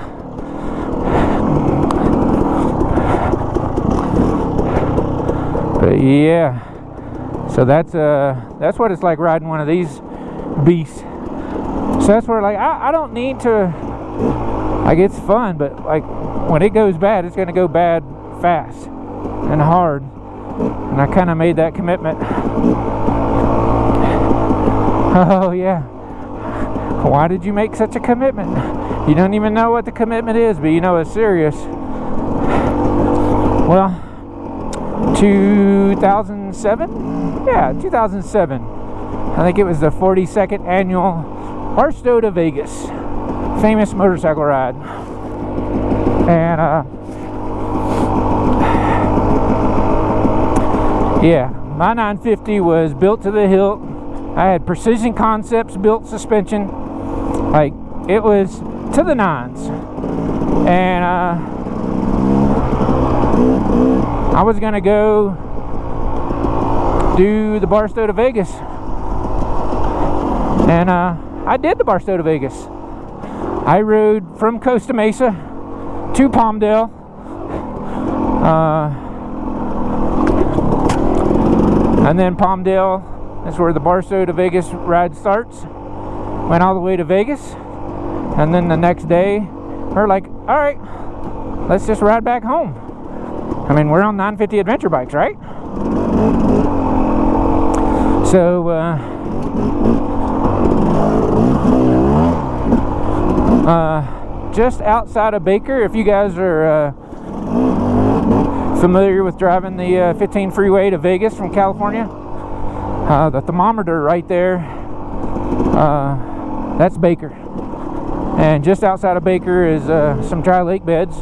But yeah. So that's what it's like riding one of these beasts. So that's where like I don't need to, like, it's fun, but like when it goes bad, it's gonna go bad fast and hard, and I kind of made that commitment. Oh yeah, why did you make such a commitment? You don't even know what the commitment is, but you know it's serious. Well, 2007? Yeah, 2007. I think it was the 42nd annual Barstow to Vegas famous motorcycle ride. And yeah, my 950 was built to the hilt. I had Precision Concepts built suspension, like it was to the nines. And I was gonna go do the Barstow to Vegas. And I did the Barstow to Vegas. I rode from Costa Mesa to Palmdale. And then Palmdale, that's where the Barstow to Vegas ride starts. Went all the way to Vegas. And then the next day, we're like, all right, let's just ride back home. I mean, we're on 950 adventure bikes, right? So, just outside of Baker, if you guys are familiar with driving the 15 freeway to Vegas from California, the thermometer right there, that's Baker. And just outside of Baker is some dry lake beds.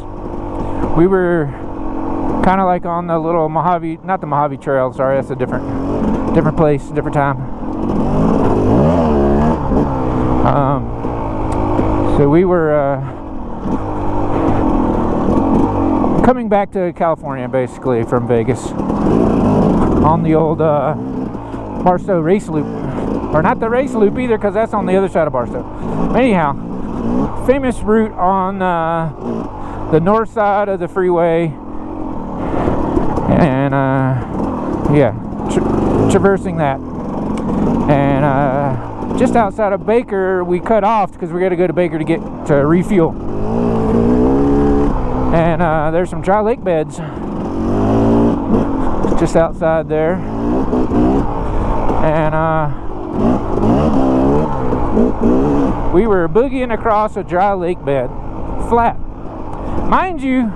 We were kind of like on the little Mojave, not the Mojave Trail, sorry, that's a different place, different time. So we were coming back to California basically from Vegas on the old Barstow race loop, or not the race loop either, because that's on the other side of Barstow. Anyhow, famous route on the north side of the freeway, and yeah, traversing that. And just outside of Baker, we cut off because we got to go to Baker to get to refuel. And there's some dry lake beds just outside there. And we were boogieing across a dry lake bed, flat. Mind you,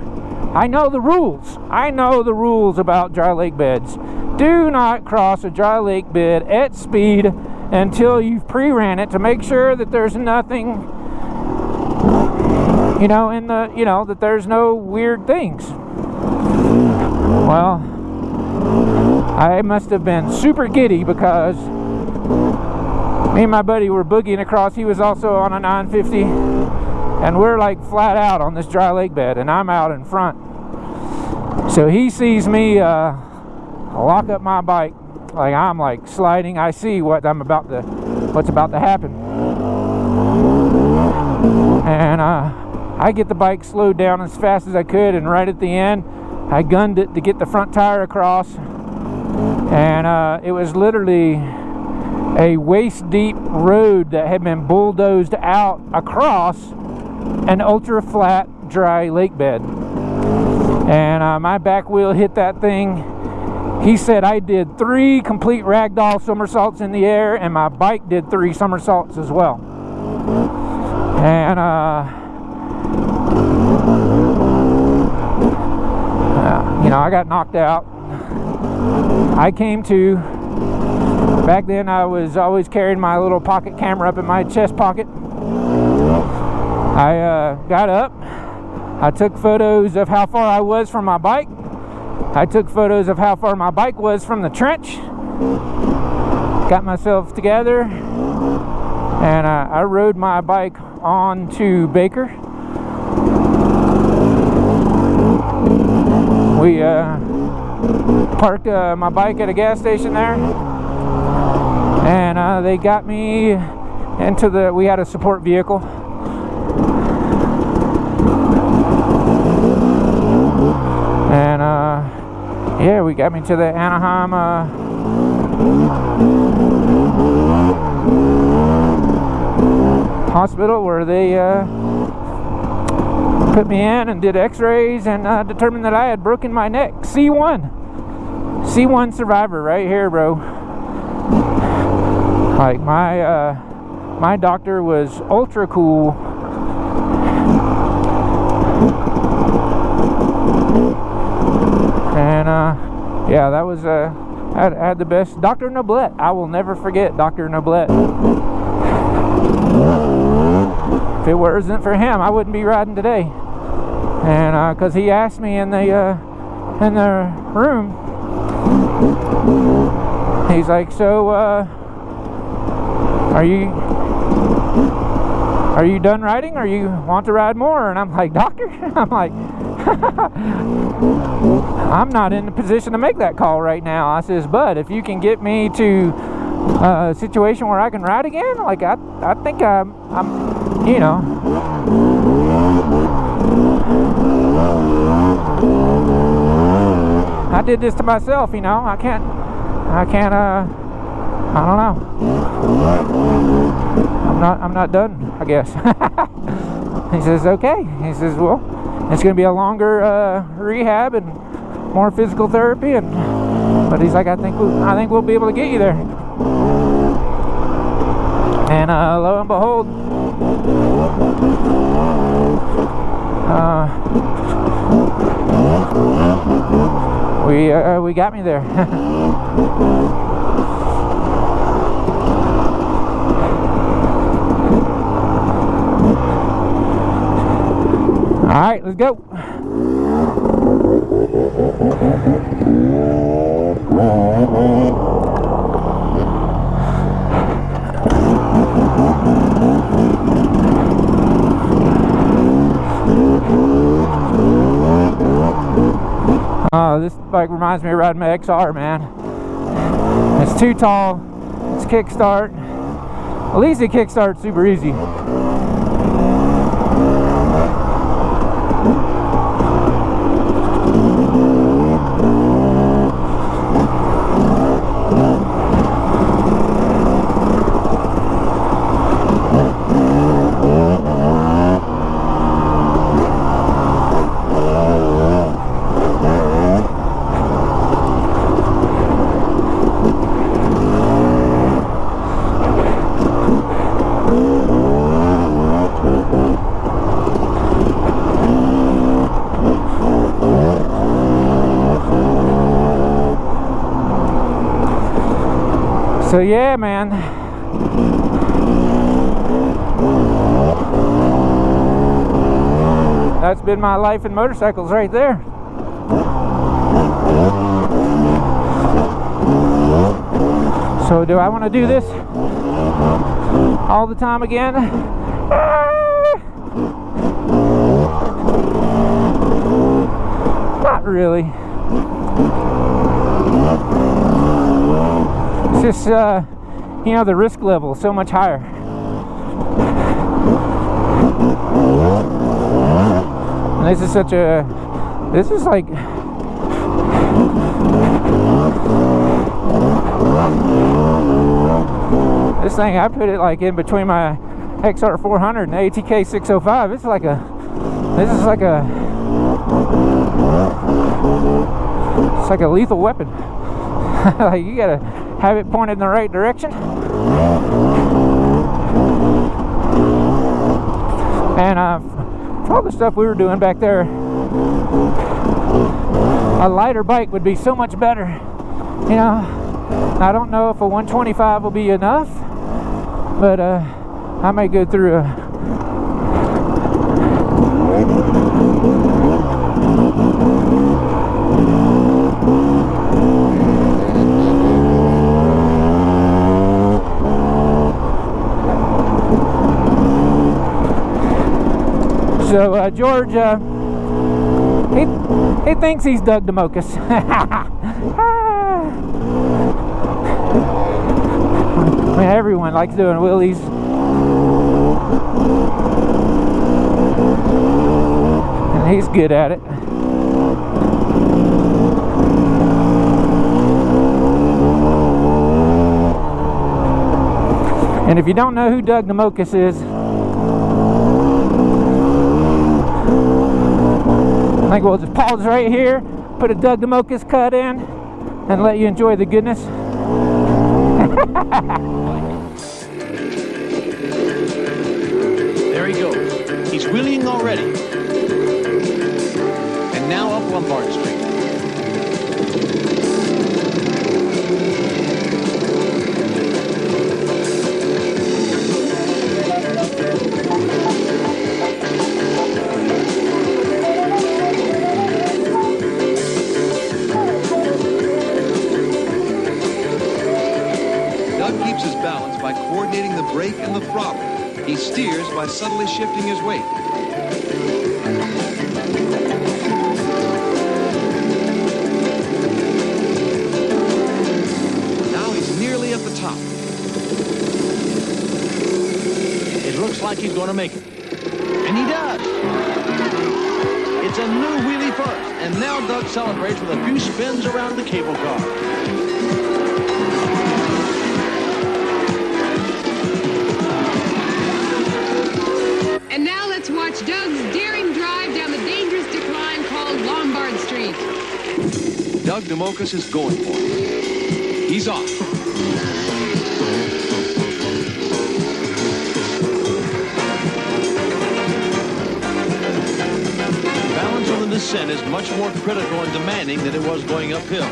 I know the rules. I know the rules about dry lake beds. Do not cross a dry lake bed at speed until you've pre-ran it to make sure that there's nothing, you know, in the, you know, that there's no weird things. Well, I must have been super giddy because me and my buddy were boogieing across. He was also on a 950, and we're like flat out on this dry lake bed, and I'm out in front. So he sees me lock up my bike, like I'm like sliding. I see what's about to happen, and I get the bike slowed down as fast as I could, and right at the end I gunned it to get the front tire across, and it was literally a waist deep road that had been bulldozed out across an ultra flat dry lake bed, and my back wheel hit that thing. He said I did 3 complete ragdoll somersaults in the air, and my bike did 3 somersaults as well. And you know, I got knocked out. I came to. Back then I was always carrying my little pocket camera up in my chest pocket. I got up. I took photos of how far I was from my bike. I took photos of how far my bike was from the trench. Got myself together, and I rode my bike on to Baker. We parked my bike at a gas station there, and they got me into the, we had a support vehicle. And yeah, we got me to the Anaheim hospital, where they put me in and did x-rays and determined that I had broken my neck. C1 survivor right here, bro. Like my doctor was ultra cool. And yeah, that was I had the best. Dr. Noblette, I will never forget Dr. Noblette. If it wasn't for him, I wouldn't be riding today. And because he asked me in the room, he's like, so are you are you done riding, or you want to ride more? And I'm like, doctor, I'm like, I'm not in the position to make that call right now. I says, but if you can get me to a situation where I can ride again, like I think I'm you know, I did this to myself, you know. I can't I don't know. I'm not done, I guess. He says, okay. He says, well, it's going to be a longer rehab and more physical therapy, but he's like, I think we'll be able to get you there. And lo and behold, we got me there. All right, let's go. Oh, this bike reminds me of riding my XR, man. It's too tall. It's kickstart. At least the kickstart's super easy. So yeah, man, that's been my life in motorcycles right there. So do I want to do this all the time again? Not really. It's just, you know, the risk level is so much higher. And this is such a, this is like, this thing, I put it like in between my XR400 and the ATK 605. It's like a, this is like a, it's like a lethal weapon. Like, you gotta have it pointed in the right direction. And for all the stuff we were doing back there, a lighter bike would be so much better. You know, I don't know if a 125 will be enough, but I may go through a So George, he thinks he's Doug DeMocus. I mean, everyone likes doing wheelies. And he's good at it. And if you don't know who Doug DeMocus is, I think we'll just pause right here, put a Doug DeMocus cut in, and let you enjoy the goodness. There he goes. He's wheeling already. And now up Lombard Street. Doug keeps his balance by coordinating the brake and the throttle. He steers by subtly shifting his weight. Now he's nearly at the top. It looks like he's going to make it. And he does. It's a new wheelie first. And now Doug celebrates with a few spins around the cable car. And now let's watch Doug's daring drive down the dangerous decline called Lombard Street. Doug DeMocas is going for it. He's off. Balance on the descent is much more critical and demanding than it was going uphill.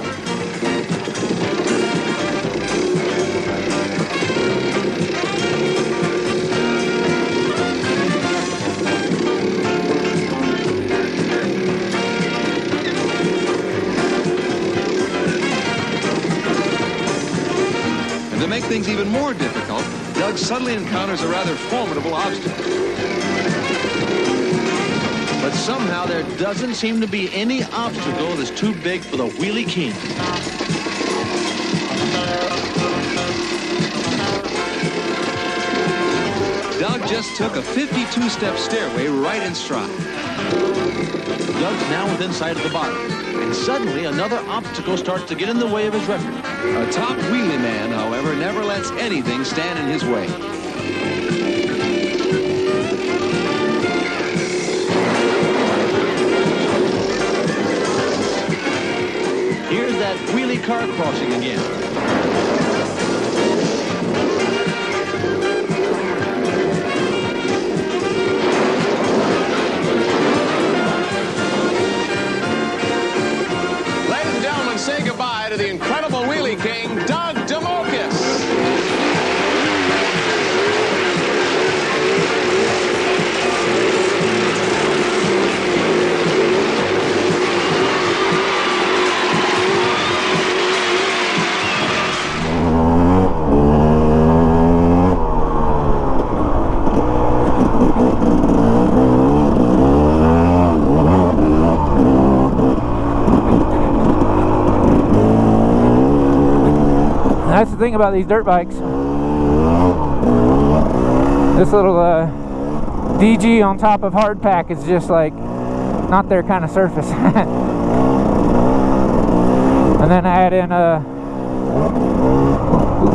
And to make things even more difficult, Doug suddenly encounters a rather formidable obstacle. But somehow there doesn't seem to be any obstacle that's too big for the Wheelie King. Doug just took a 52-step stairway right in stride. Doug's now within sight of the bottom. And suddenly another obstacle starts to get in the way of his record. A top wheelie man, however, never lets anything stand in his way. Here's that wheelie car crossing again. Ladies and gentlemen, say goodbye to the incredible wheelie king, Doug DeMocas. That's the thing about these dirt bikes. This little DG on top of hard pack is just like not their kind of surface. And then I add in a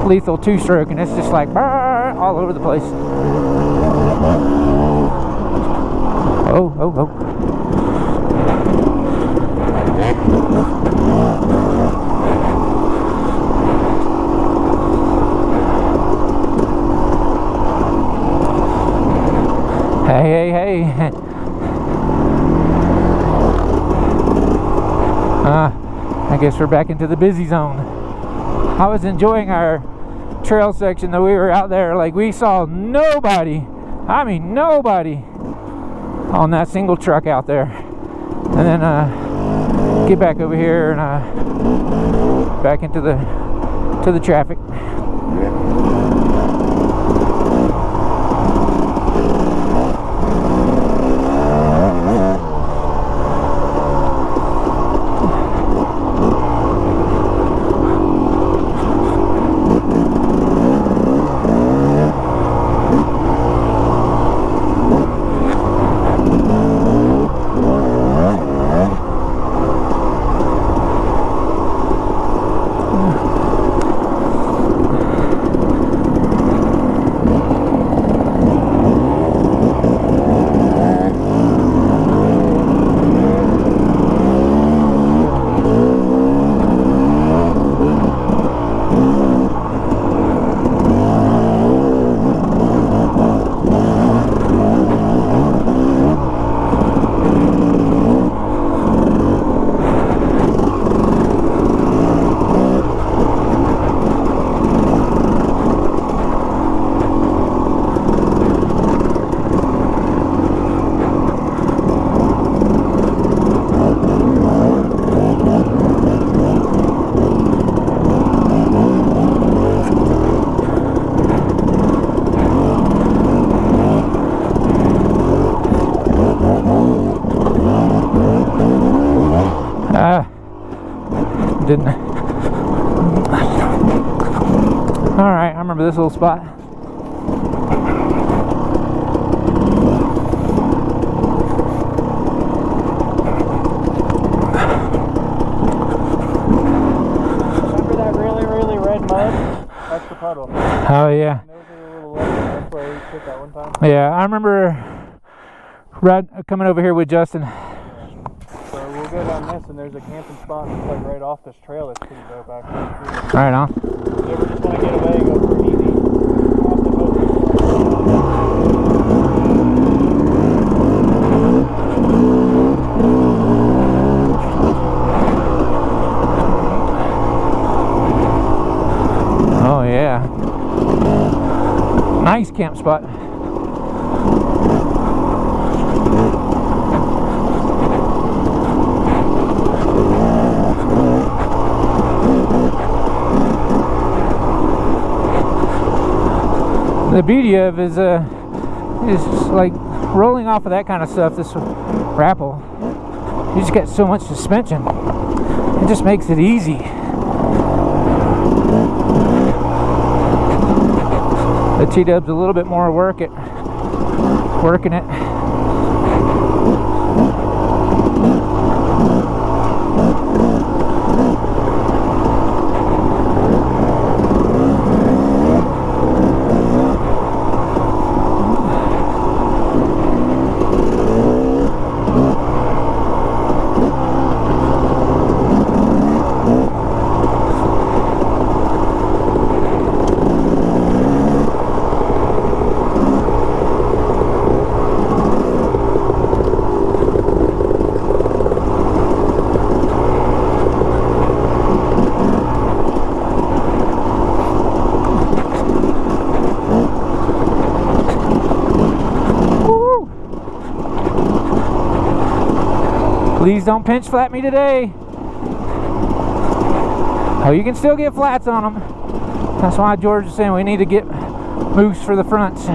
lethal two-stroke, and it's just like all over the place. Oh, oh, oh. Hey, hey, hey. I guess we're back into the busy zone. I was enjoying our trail section that we were out there. Like, we saw nobody, I mean nobody on that single truck out there. And then get back over here and back into the traffic. didn't I? Alright, I remember this little spot. Remember that really, really red mud? That's the puddle. Oh yeah. Those are a little lower. That's where we took that one time. Yeah, I remember coming over here with Justin. So we'll go down this, and there's a camping spot that's like right off this trail. That's pretty dope, actually. Right on. If you ever just want to get away, go for easy. Off the boat. Oh yeah. Nice camp spot. The beauty of is like rolling off of that kind of stuff, this grapple, you just get so much suspension. It just makes it easy. The TDUB's a little bit more working it. Please don't pinch flat me today. Oh, you can still get flats on them. That's why George is saying we need to get moose for the fronts.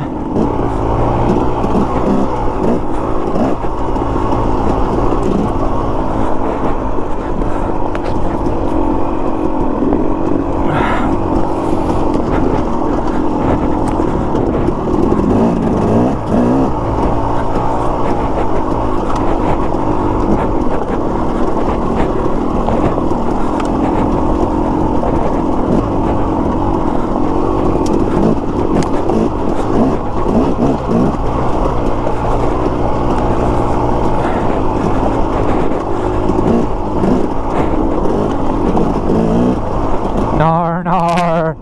Nar, nar.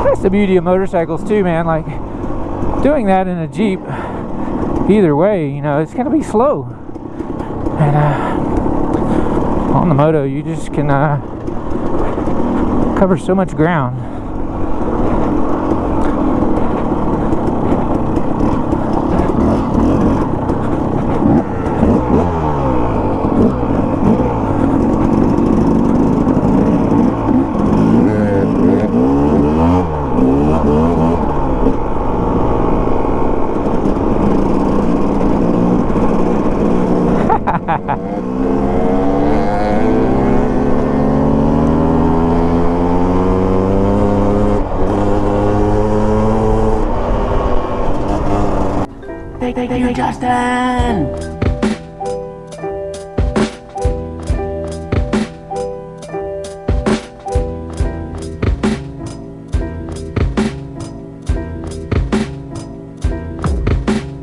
That's the beauty of motorcycles too, man. Like doing that in a Jeep, either way, you know, it's gonna be slow. And on the moto, you just can cover so much ground. Thank you, Justin!